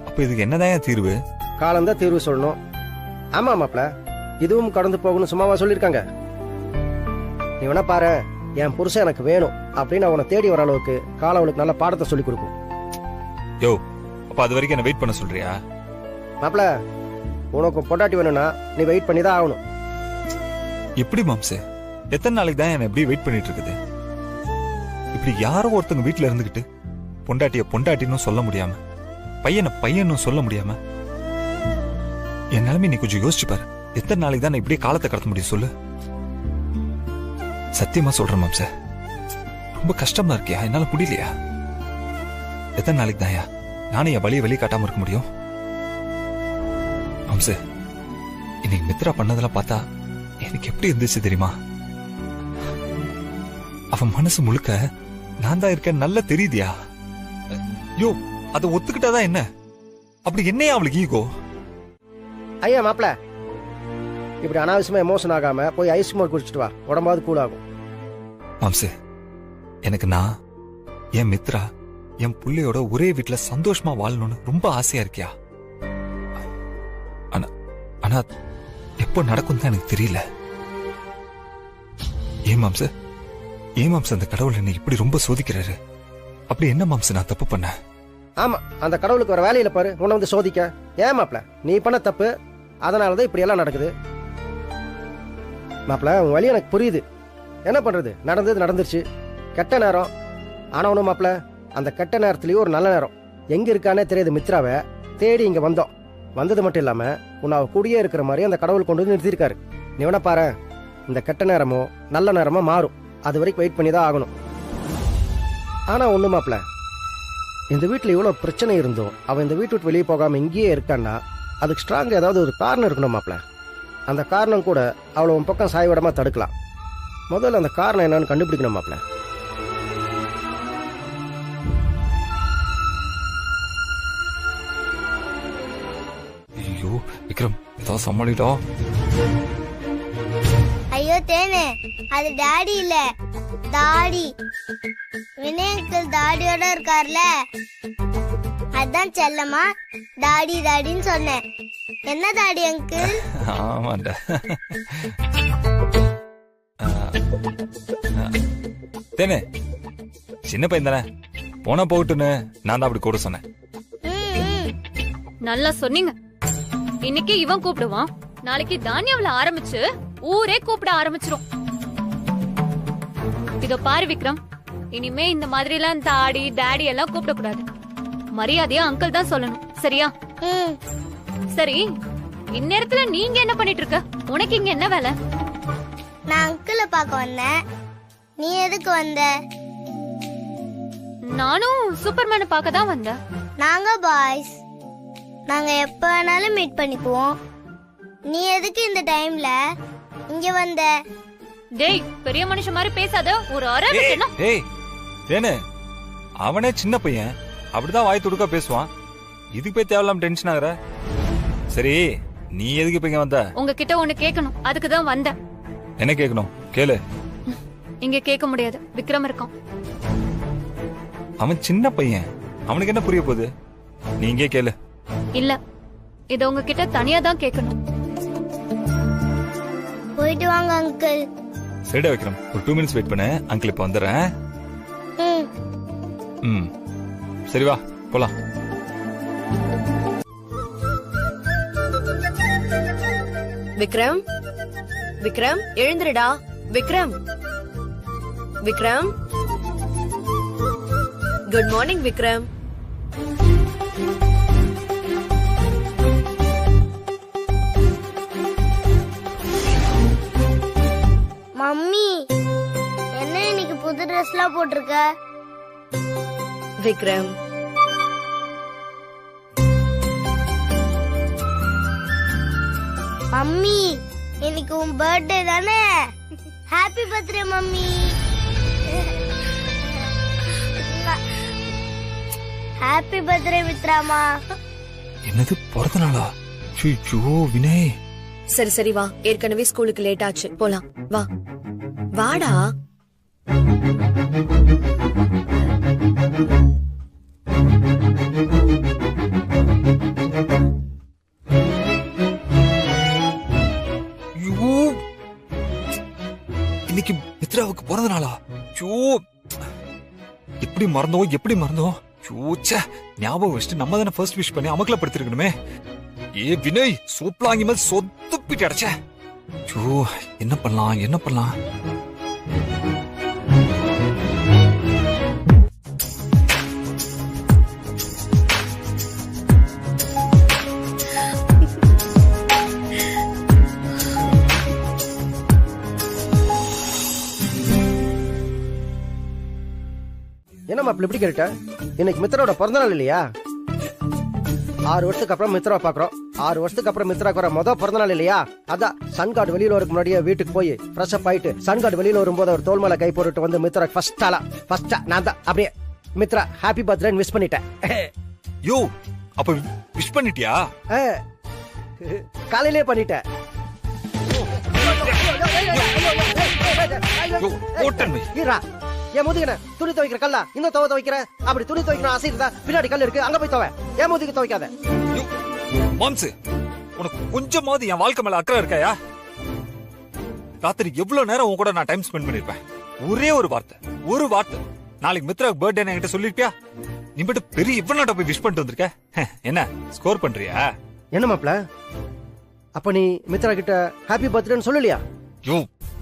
அப்ப இதுக்கு என்னதான் தீர்வு?
காலம்தான் தீர்வு சொல்லணும். ஆமா மாப்ள, இதுவும் கடந்து போகணும் சும்மாவா சொல்லிருக்காங்க. நீ வேணா பாரு, என் புருஷன் எனக்கு வேணும் அப்படின்னு அவனை தேடி வர அளவுக்கு காலம் அவளுக்கு நல்ல பாடத்தை சொல்லி கொடுக்கும்.
யோ, அப்ப அது வரைக்கும் என்ன வெயிட் பண்ண சொல்றியா?
மாப்ள, உனக்கு பொண்டாட்டி வேணும்னா நீ வெயிட் பண்ணி தான் ஆகணும்.
எப்படி மாம்சே, எத்தனை நாளைக்கு தான் என்ன எப்படி வெயிட் பண்ணிட்டு இருக்குது? இப்படி யாரோ ஒருத்தங்க வீட்டுல இருந்துகிட்டு பொண்டாட்டிய பொண்டாட்டின்னு சொல்ல முடியாம, பையனை பையன்னு சொல்ல முடியாம, என் நிலைமை நீ கொஞ்சம் யோசிச்சு பாரு. எத்தனை நாளைக்கு தான் இப்படியே காலத்தை கடத்த முடியும் சொல்லு? சத்தியமா சொல்றேன் மாம்ச, ரொம்ப கஷ்டமா இருக்கியா? என்னால முடியலையா? எத்தனை நாளைக்கு தான்யா நானும் என் வழியை வெளியே காட்டாம இருக்க முடியும்? மாம்ச, இன்னைக்கு மித்ரா பண்ணதெல்லாம் பார்த்தா எனக்கு எப்படி இருந்துச்சு தெரியுமா? அவன் மனசு முழுக்க நான் தான் இருக்கேன் நல்லா தெரியுதியா? யோ, அதை ஒத்துக்கிட்டாதான் என்ன? அப்படி என்னையா அவளுக்கு ஈகோ?
ஐயா மாப்ள, இப்படி அனாவசியமா எமோஷன் ஆகாம போய் ஐஸ் மோர் குடிச்சிட்டு வா, உடம்பாவது கூல் ஆகும்.
மாம்சே, எனக்கு நான் என் மித்ரா என் புள்ளையோட ஒரே வீட்டுல சந்தோஷமா வாழணும்னு ரொம்ப ஆசையா இருக்கியா? ஆனா எப்போ நடக்கும் தான் எனக்கு தெரியல. ஏன் மாம்ஸ் அந்த கடவுள் என்னை இப்படி ரொம்ப சோதிக்கிறாரு? அப்படி என்ன மாம்ஸ் நான் தப்பு பண்ண?
ஆமா, அந்த கடவுளுக்கு ஒரு வேலையில பாரு உன்னை வந்து சோதிக்க. ஏன் மாப்ள நீ பண்ண தப்பு, அதனாலதான் இப்படி எல்லாம் நடக்குது. மாப்ள உன் வழி எனக்கு புரியுது. என்ன பண்றது, நடந்தது நடந்துருச்சு. கெட்ட நேரம். ஆனா ஒண்ணு மாப்ள, அந்த கெட்ட நேரத்திலயும் ஒரு நல்ல நேரம். எங்க இருக்கானே தெரியாது மித்ராவை தேடி இங்க வந்தோம். வந்தது மட்டும் இல்லாம உன்னை அவ கூடயே இருக்கிற மாதிரி அந்த கடவுள் கொண்டு வந்து நிறுத்திருக்காரு. நீ வேணா பாரு, இந்த கெட்ட நேரமோ நல்ல நேரமோ மாறும். அது வரைக்கும் வெயிட் பண்ணி தான் ஆகணும். ஆனா ஒண்ணு மாப்ள, இந்த வீட்டுல இவ்வளவு பிரச்சனை இருந்தோம் அவன் இந்த வீட்டு விட்டு வெளியே போகாம இங்கேயே இருக்கான்னா அதுக்கு ஸ்ட்ராங் ஏதாவது ஒரு காரணம் இருக்கணும் மாப்ள. அந்த காரணம் கூட அவளை உன் பக்கம் சாய்விடமா தடுக்கலாம். முதல்ல அந்த காரணம் என்னன்னு கண்டுபிடிக்கணும் மாப்ள.
ஐயோ விக்ரம், ஏதாவது சமாளிடா.
ஐயோ தேனே, அது டாடி இல்ல, தாடி. வினய் அங்கிள் தாடியோட இருக்கார்ல, அதான் செல்லமா தாடி தாடின்னு சொன்னேன். என்ன தாடி அங்கிள்?
ஆமாண்டா. தேனே சின்ன பையன் தானே, போனா போகட்டுன்னு நான் தான் அப்படி கூட சொன்னேன்.
நல்லா சொன்னீங்க. இன்னைக்கு இவன் கூப்பிடுவான், நாளைக்கு தானியாவில ஆரம்பிச்சு ஊரே கூப்பிட ஆரம்பிச்சிரும். இதோ பாரு விக்ரம், இனிமே இந்த மாதிரி எல்லாம் தாடி டாடி எல்லாம் கூப்பிட கூடாது. மரியாதையா அங்கிள் தான் சொல்லணும், சரியா? சரி, இந்நேரத்துல நீங்க என்ன பண்ணிட்டு இருக்க? உனக்கு இங்க என்ன வேலை?
நான் அங்கிளை பார்க்க வந்தேன். நீ எதுக்கு வந்த?
நானும் சூப்பர்மேனை பார்க்க தான் வந்தேன்.
நாங்க பாய்ஸ், நாங்க எப்ப வேணாலும் மீட் பண்ணிக்குவோம். நீ எதுக்கு இந்த டைம்ல இங்க வந்த?
டேய், பெரிய மனுஷன் மாதிரி பேசாத, ஒரு அரை விட்டுனா.
ஏய் தேனே, அவனே சின்ன பையன், அப்படிதான் வாய் துடுக்கா பேசுவான். இதுக்கு போய் தேவையில்லாம டென்ஷன் ஆகுற. சரி, நீ எதுக்கு இப்ப இங்க வந்த?
உங்ககிட்ட ஒண்ணு கேட்கணும், அதுக்கு தான் வந்தேன்.
என்ன கேட்கணும்? கேளு.
இங்க கேட்க முடியாது, விக்ரம் இருக்கான்.
அவன் சின்ன பையன், அவனுக்கு என்ன புரிய போகுது? நீ இங்கே கேளு.
இல்ல, இத உங்ககிட்ட தனியா தான் கேட்கணும்.
போயிட்டு வாங்க அங்கிள்.
சரிடா விக்ரம், ஒரு 2 minutes வெயிட் பண்ணு, அங்கிள் இப்ப வந்துடுறேன். சரி வா போலாம்.
விக்ரம், விக்ரம் எழுந்துருடா. Vikram, Vikram, good morning Vikram.
Mummy, என்ன இன்னைக்கு புது ட்ரெஸ்லாம் போட்டிருக்க?
விக்ரம்,
மம்மி இன்னைக்கு உன் பர்த்டே தானே? Happy birthday mummy. Happy birthday மித்ராமா.
என்னது பிறந்த நாளா? ஐயோ வினய்.
சரி சரி வா, ஏற்கனவே ஸ்கூலுக்கு லேட் ஆச்சு, போலாம் வா. வாடா.
இன்னைக்கு மித்ராவுக்கு பிறந்த நாளா? எப்படி மறந்தோம்? ஞாபகம் வச்சுட்டு நம்ம தானே ஃபர்ஸ்ட் விஷ் பண்ணி அமக்கல படுத்திருக்கணுமே. ஏ வினய், சோப்லாங்கி மாதிரி சொத்துப்பிட்டு அடைச்ச. என்ன பண்ணலாம்?
என்னம்மா இப்படி கேட்ட? இன்னைக்கு மித்ராவோட பிறந்த நாள் இல்லையா? 6 வருஷத்துக்கு அப்புறம் மித்ராவை பாக்குறோம். 6 வருஷத்துக்கு அப்புறம் மித்ராக்கு வர மொதல் பிறந்த நாள் இல்லையா? அதான் சன் கார்டு வெளியில வரக்கு முன்னாடியே வீட்டுக்கு போய் ஃப்ரெஷ் அப் ஆயிட்டு சன் கார்டு வெளியில வரும்போது அவர் தோல் மேல கை போட்டுட்டு வந்து மித்ரா ஃபர்ஸ்டா நான் தான் அப்படியே மித்ரா ஹாப்பி பர்த்டே விஷ் பண்ணிட்டேன்.
யோ, அப்ப விஷ் பண்ணிட்டியா?
காலையிலே பண்ணிட்டேன். என் முதுகின துணி துவைக்கிற கல்லா இன்னும் துவைக்கிற? அப்படி துணி துவைக்கிற ஆசை இருந்தா பின்னாடி கல் இருக்கு, அங்க போய் துவை. என் முதுகு துவைக்காத.
மாம்சு, உனக்கு கொஞ்சமாவது என் வாழ்க்கை மேல அக்கறை இருக்காயா? ராத்திரி எவ்வளவு நேரம் உன் கூட நான் டைம் ஸ்பெண்ட் பண்ணிருப்பேன். ஒரே ஒரு வார்த்தை நாளைக்கு மித்ராக்கு பர்த்டே என்கிட்ட சொல்லிருப்பியா? நீ மட்டும் பெரிய இவ்வளவு போய் விஷ் பண்ணிட்டு வந்திருக்க. என்ன ஸ்கோர் பண்றியா?
என்ன மாப்ள, அப்ப நீ மித்ரா கிட்ட ஹாப்பி பர்த்டேன்னு சொல்லலையா?
யோ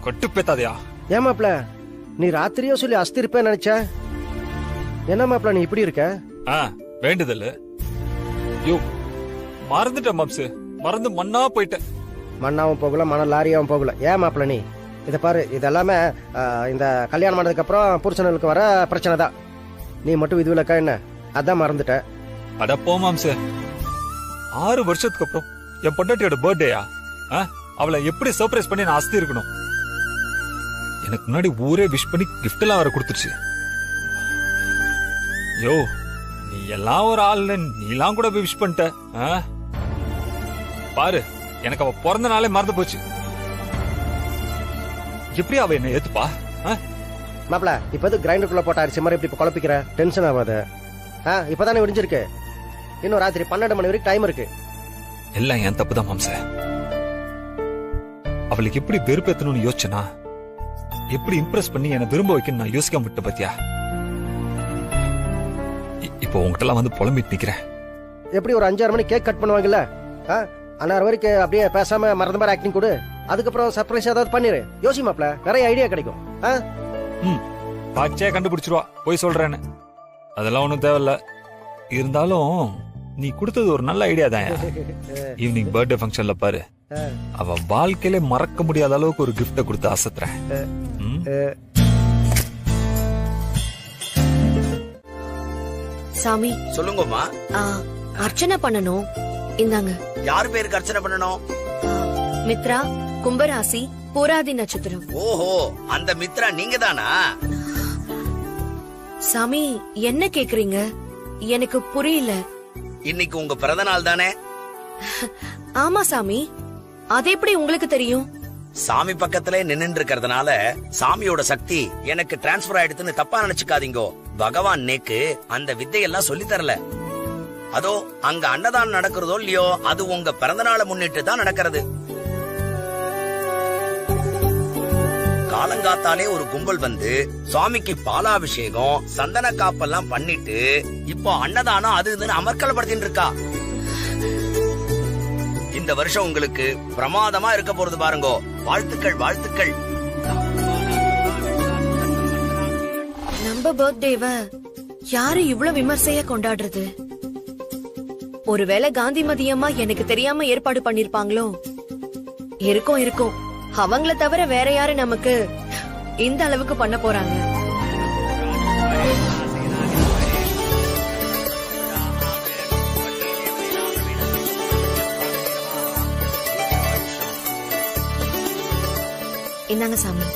கட்டு பேத்தாதையா?
ஏன் மாப்ள, நீ ராத்திரியோ சொல்லி அஸ்திருப்பேன்னு நினைச்ச. என்ன மாப்ள நீ இப்படி இருக்க?
வேண்டுதல். யோ மறந்துட்டேன் மாம்சு, மறந்து மண்ணா போயிட்டேன்.
மண்ணாவும் போகல, மண லாரியாவும் போகல. ஏன் மாப்ள நீ இதை பாரு, இதெல்லாமே இந்த கல்யாணம் பண்ணதுக்கு அப்புறம் புருஷனுக்கு வர பிரச்சனை தான். நீ மட்டும் இது விளக்கா என்ன? அதான் மறந்துட்ட.
அட போ மாம்சு, 6 வருஷத்துக்கு அப்புறம் என் பொண்டாட்டியோட பர்த்டேயா? அவளை எப்படி சர்ப்ரைஸ் பண்ணி நான் அஸ்தி இருக்கணும்? எனக்கு முன்னாடி ஊரே விஷ் பண்ணி கிஃப்ட் எல்லாம் வர கொடுத்துருச்சு. யோ நீ எல்லாம் ஒரு ஆள், நீலாம் கூட போய் விஷ் பண்ணிட்ட. பாரு, எனக்கு அவ பிறந்த நாளே மறந்து போச்சு. எப்படி அவ என்ன ஏத்துப்பா?
மாப்ள, இப்ப கிரைண்டருக்குள்ள போட்ட அரிசி மாதிரி இப்படி குழப்பிக்கிற? டென்ஷன் ஆகாத. இப்பதானே விடிஞ்சிருக்கு, இன்னும் ராத்திரி 12 மணி வரைக்கும் டைம் இருக்கு.
எல்லாம் என் தப்புதான் மாம்ச. அவளுக்கு எப்படி வெறுப்பேத்தணும்னு யோசிச்சனா, எப்படி இம்ப்ரெஸ் பண்ணி என்ன விரும்ப வைக்கணும் நான் யோசிக்க விட்ட பத்தியா? இப்போ உங்ககிட்ட எல்லாம் வந்து புலம்பிட்டு நிக்கிறேன்.
எப்படி ஒரு 5-6 மணி கேக் கட் பண்ணுவாங்கல்ல, அன்னார் வரைக்கும் அப்படியே பேசாம மறந்த மாதிரி ஆக்டிங் கொடு. அதுக்கப்புறம் சர்ப்ரைஸ் ஏதாவது பண்ணிரு. யோசி மாப்ள, நிறைய ஐடியா கிடைக்கும்.
பாச்சே கண்டுபிடிச்சிருவா போய் சொல்றேன்னு. அதெல்லாம் ஒண்ணும் தேவையில்ல. இருந்தாலும் நீ கொடுத்தது ஒரு நல்ல ஐடியா தான். ஈவினிங் பர்த்டே ஃபங்க்ஷன்ல பாரு, அவ வாழ்க்கையில மறக்க முடியாத அளவுக்கு ஒரு கிஃப்ட கொடுத்து ஆசத்துறேன்.
சாமி
சொல்லுங்கம்மா.
அர்ச்சனை பண்ணணும். இந்தாங்க.
யார் பேருக்கு அர்ச்சனை பண்ணணும்?
மித்ரா, கும்பராசி, பூராதி நட்சத்திரம்.
ஓஹோ, அந்த மித்ரா நீங்க தானா?
சாமி என்ன கேக்குறீங்க? எனக்கு புரியல.
இன்னைக்கு உங்க பிறந்த நாள் தானே?
ஆமா சாமி, அது எப்படி உங்களுக்கு தெரியும்?
சாமி பக்கத்திலே நின்னு இருக்கிறதுனால சாமியோட சக்தி எனக்கு டிரான்ஸ்பர் ஆயிடுதுன்னு தப்பா நினைச்சுக்காதீங்கோ. பகவான் நேக்கு அந்த வித்தையெல்லாம் சொல்லி தரல. அதோ அங்க அன்னதானம் நடக்கிறதோ இல்லையோ, அது உங்க பிறந்த நாளை முன்னிட்டு தான் நடக்கிறது. காலங்காத்தாலே ஒரு கும்பல் வந்து சுவாமிக்கு பாலாபிஷேகம் சந்தன காப்பெல்லாம் பண்ணிட்டு இப்போ அன்னதானம் அது இதுன்னு அமர்க்கலப்படுத்தின்னு இருக்கா. இந்த வருஷம் உங்களுக்கு பிரமாதமா இருக்க போறது பாருங்கோ. வாழ்த்துக்கள் வாழ்த்துக்கள்.
நம்ம பர்த்டேவ யாரு இவ்வளவு விமர்சையா கொண்டாடுறது? ஒருவேளை காந்திமதி அம்மா எனக்கு தெரியாம ஏற்பாடு பண்ணிருப்பாங்களோ? இருக்கும். அவங்கள தவிர வேற யாரு நமக்கு இந்த அளவுக்கு பண்ண போறாங்க? இந்தாங்க சாமி.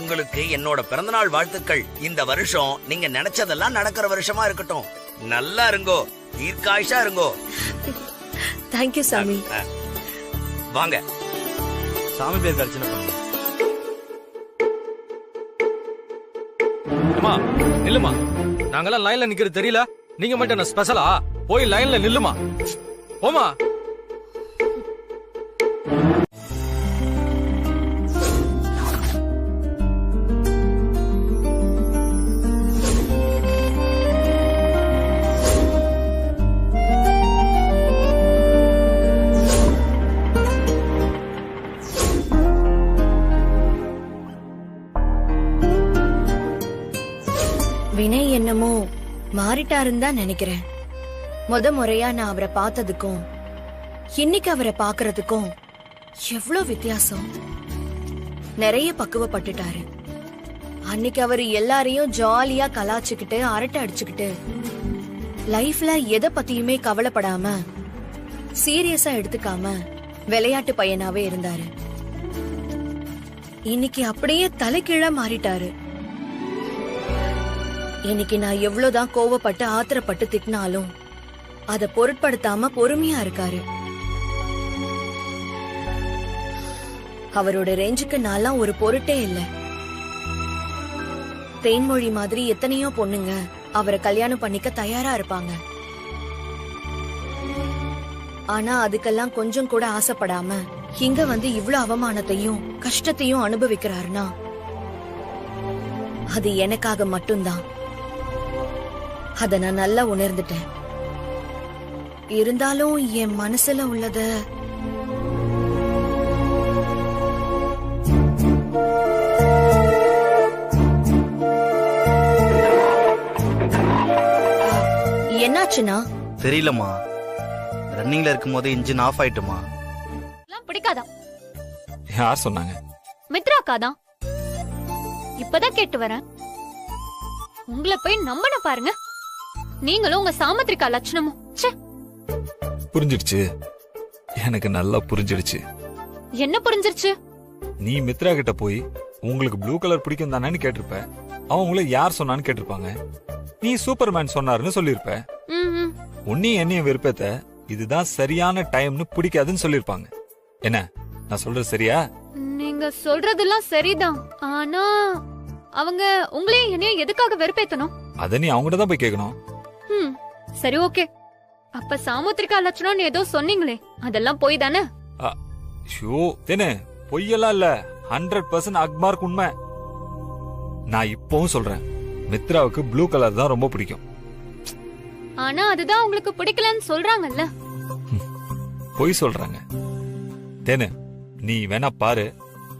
உங்களுக்கு என்னோட பிறந்தநாள் வாழ்த்துக்கள். இந்த வருஷம் நீங்க நினைச்சதெல்லாம் நடக்கிற வருஷமா இருக்கட்டும். நல்லா இருங்கோ, தீர்க்காயுஷா இருங்கோ.
தேங்க்யூ சாமி.
வாங்க
சாமி பேருக்கு அர்ச்சனை பண்ணுங்க. அம்மா நில்லுமா, நாங்கெல்லாம் லைன்ல நிக்கிறது தெரியல, நீங்க மட்டும் என்ன ஸ்பெஷலா? போய் லைன்ல நில்லுமா. போமா.
வினய் என்னமோ மாறிட்டாருன்னு தான் நினைக்கிறேன். முறையா நான் அவரை பார்த்ததுக்கும் இன்னைக்கு அவரை பாக்குறதுக்கும் எவ்வளவு வித்தியாசம். நிறைய பக்குவப்பட்டுட்டாரு. அன்னைக்கு அவரு எல்லாரையும் ஜாலியா கலாச்சுக்கிட்டு அரட்டை அடிச்சுக்கிட்டு லைஃப்ல எதை பத்தியுமே கவலைப்படாம சீரியஸா எடுத்துக்காம விளையாட்டு பையனாவே இருந்தாரு. இன்னைக்கு அப்படியே தலைகீழா மாறிட்டாரு. இன்னைக்கு நான் எவ்வளவுதான் கோவப்பட்டு ஆத்திரப்பட்டு திட்டினாலும் அத பொருட்படுத்தாம பொறுமையா இருக்காரு. அவரோட ரேஞ்சுக்கு நான்லாம் ஒரு பொருட்டே இல்ல. தேன்மொழி மாதிரி எத்தனையோ பொண்ணுங்க அவரை கல்யாணம் பண்ணிக்க தயாரா இருப்பாங்க. ஆனா அதுக்கெல்லாம் கொஞ்சம் கூட ஆசைப்படாம இங்க வந்து இவ்ளோ அவமானத்தையும் கஷ்டத்தையும் அனுபவிக்கிறாருன்னா அது எனக்காக மட்டும்தான். அத நான் நல்லா உணர்ந்துட்டேன். இருந்தாலும் என் மனசுல உள்ளத என்னாச்சுன்னா
தெரியலம்மா, ரன்னிங்ல இருக்கும் போதே இன்ஜின் ஆஃப் ஆயிட்டுமா.
பிடிக்காதா?
யார் சொன்னாங்க?
மித்ராக்காதான். இப்பதான் கேட்டு வரேன். உங்களை போய் நம்பன பாருங்க. நீங்களும் உங்க சாமத்திரிக்கா லட்சணமும்.
புரிஞ்சிடுச்சு, எனக்கு நல்லா புரிஞ்சிடுச்சு.
என்ன புரிஞ்சிருச்சு?
நீ மித்ரா கிட்ட போய் உங்களுக்கு ப்ளூ கலர் பிடிக்கும் தானேன்னு கேட்டிருப்ப. அவங்கள யார் சொன்னான்னு கேட்டிருப்பாங்க. நீ சூப்பர்மேன் சொன்னாருன்னு சொல்லிருப்ப. உன்னையும் என்னையும் வெறுப்பேத்த இதுதான் சரியான டைம்னு பிடிக்காதுன்னு சொல்லிருப்பாங்க. என்ன நான் சொல்றது சரியா?
நீங்க சொல்றதெல்லாம் சரிதான். ஆனா அவங்க உங்களையும் என்னையும் எதுக்காக வெறுப்பேத்தணும்?
அத நீ அவங்ககிட்ட தான் போய் கேட்கணும்.
சரி, ஓகே. அப்ப சாமுத்திரிகா லட்சணம்னு ஏதோ சொன்னீங்களே, அதெல்லாம் போய் தானே?
ஷோ தேனே, பொய்யெல்லாம் இல்ல, 100% அக்மார்க் உண்மை. நான் இப்பவும் சொல்றேன், மித்ராவுக்கு ப்ளூ கலர் தான் ரொம்ப பிடிக்கும்.
ஆனா அதுதான் உங்களுக்கு பிடிக்கலன்னு சொல்றாங்கல்ல.
பொய் சொல்றாங்க. தேனே, நீ வேணா பாரு,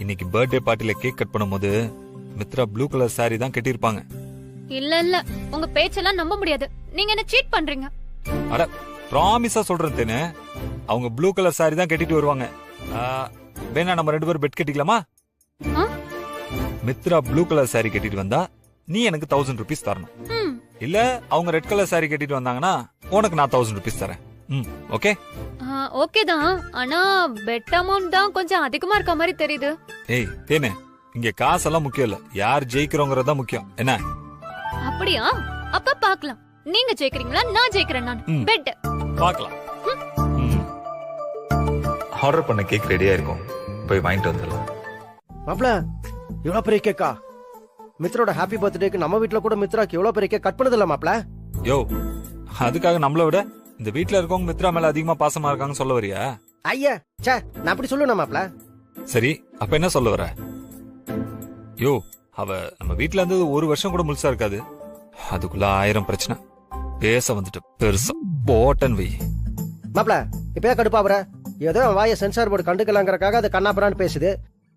இன்னைக்கு பர்த்டே பார்ட்டில கேக் கட் பண்ணும்போது மித்ரா ப்ளூ கலர் சாரி தான் கட்டியிருப்பாங்க.
இல்ல இல்ல, உங்க பேச்செல்லாம் நம்ப முடியாது. நீங்க என்ன சீட் பண்றீங்க.
அட ப்ராமிஸா சொல்றேன் தேனே, அவங்க ப்ளூ கலர் சாரி தான் கட்டிட்டு வருவாங்க. வேணா நம்ம 2 பேரும் பெட் கட்டிக்கலாமா? மித்ரா ப்ளூ கலர் சாரி கட்டிட்டு வந்தா நீ எனக்கு 1000 rupees தரணும். இல்ல அவங்க ரெட் கலர் சாரி கட்டிட்டு வந்தாங்கன்னா உனக்கு நான் 1000 rupees தரேன். ஓகே?
ஓகே தான். ஆனா பெட் அமௌண்ட் தான் கொஞ்சம் அதிகமா இருக்க மாதிரி தெரியுது.
ஏய் தேனே, இங்க காசெல்லாம் முக்கியம் இல்ல, யார் ஜெயிக்கிறோங்கிறது தான் முக்கியம். என்ன?
அப்படியா? அப்ப பாக்கலாம். நீங்க ஜெயிக்கிறீங்களா நான் ஜெயிக்கிறேன்? நான் பெட்
பாக்கலாம். ஆர்டர் பண்ண கேக் ரெடியா இருக்கும், போய் வாங்கிட்டு வந்துடலாம்.
மாப்ள, இவ்வளவு பெரிய கேக்கா? மித்ரோட ஹாப்பி பர்த்டேக்கு நம்ம வீட்ல கூட மித்ராக்கு எவ்வளவு பெரிய கேக் கட் பண்ணதில்ல மாப்ள.
யோ, அதுக்காக நம்மள விட இந்த வீட்ல இருக்கவங்க மித்ரா மேல அதிகமா பாசமா இருக்காங்கன்னு சொல்ல வரியா?
ஐயா சே, நான் அப்படி சொல்லுவேன் மாப்ள.
சரி, அப்ப என்ன சொல்ல வர? யோ, அவ நம்ம வீட்ல இருந்து 1 வருஷம் கூட முழுசா இருக்காது, அதுக்குள்ள 1000 பிரச்சனை. பேச வந்துட்டு பெருசா போட்டன் வை.
மாப்ள, இப்ப கடுப்பாவற? ஏதோ வாய சென்சார் போர்டு கண்டுக்கலாங்கிறக்காக அது கண்ணாபுரான்னு பேசுது,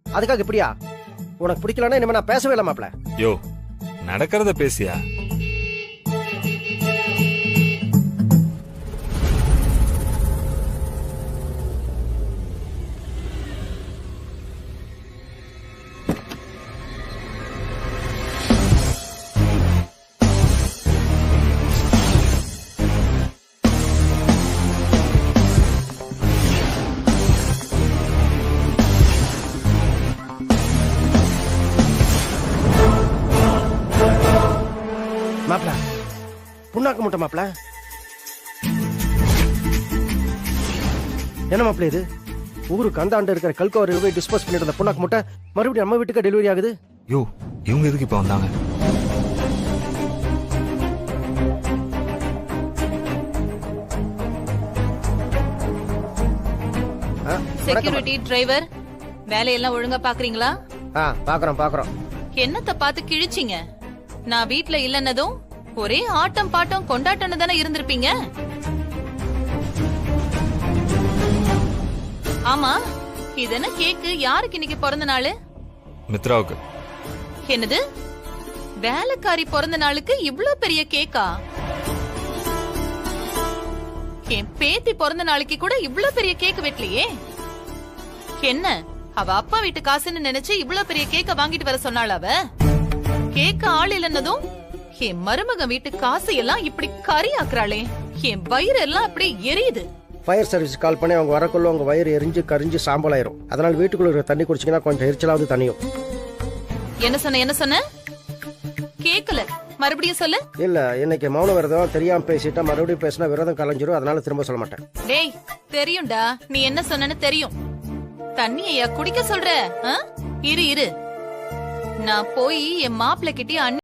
அதுக்காக இப்படியா? உனக்கு பிடிக்கலன்னா இனிமே நான் பேசவே இல்லை மாப்ள.
யோ, நடக்கிறத பேசியா?
மாப்ள, புண்ணாக்க முட்டை மாப்ள. என்ன மாப்ள இது? ஊருக்கு அந்தாண்டு இருக்கிற கல்கோரி போய் டிஸ்போஸ் பண்ணிட்டு இருந்த புண்ணாக்கு முட்டை மறுபடியும் நம்ம வீட்டுக்கு டெலிவரி ஆகுது.
யோ, இவங்க எதுக்கு இப்ப வந்தாங்க?
செக்யூரிட்டி, டிரைவர், வேலையெல்லாம் ஒழுங்கா பாக்குறீங்களா?
பாக்குறோம்.
என்னத்த பார்த்து கிழிச்சிங்க? நான் வீட்ல இல்லன்னதும் ஒரே ஆட்டம் பாட்டம் கொண்டாட்டம் தானே இருந்திருப்பீங்க. ஆமா, இது என்ன கேக்கு? யாருக்கு இன்னைக்கு பிறந்த நாள்?
மித்ராவுக்கு.
என்னது, வேலைக்காரி பிறந்த நாளுக்கு இவ்ளோ பெரிய கேக்கா? என் பேத்தி பிறந்த நாளைக்கு கூட இவ்ளோ பெரிய கேக் வெட்டலையே. என்ன, அவ அப்பா வீட்டு காசுன்னு நினைச்சு இவ்ளோ பெரிய கேக்க வாங்கிட்டு வர சொன்னாள். அவ கேக்க ஆள் இல்லன்னதும் என் மருமக வீட்டு காசு எல்லாம் இப்படி கறி ஆக்குறாளே, என் வயிறு எல்லாம் அப்படி எரியுது.
ஃபயர் சர்வீஸ் கால் பண்ணி அவங்க வரக்குள்ள உங்க வயிறு எரிஞ்சு கரிஞ்சு சாம்பல் ஆயிரும். அதனால வீட்டுக்குள்ள இருக்கிற தண்ணி குடிச்சீங்கன்னா கொஞ்சம் எரிச்சலாவது தனியும்.
என்ன சொன்ன? கேக்கல, மறுபடியும் சொல்லு.
இல்ல, இன்னைக்கு மௌன விரதம், தெரியாம பேசிட்டா மறுபடியும் பேசினா விரதம் கலைஞ்சிரும், அதனால திரும்ப சொல்ல மாட்டேன்.
டேய், தெரியும்டா நீ என்ன சொன்னன்னு தெரியும். தண்ணியா குடிக்க சொல்ற? இரு நான் போய் என் மாப்பிள்ளை கிட்டே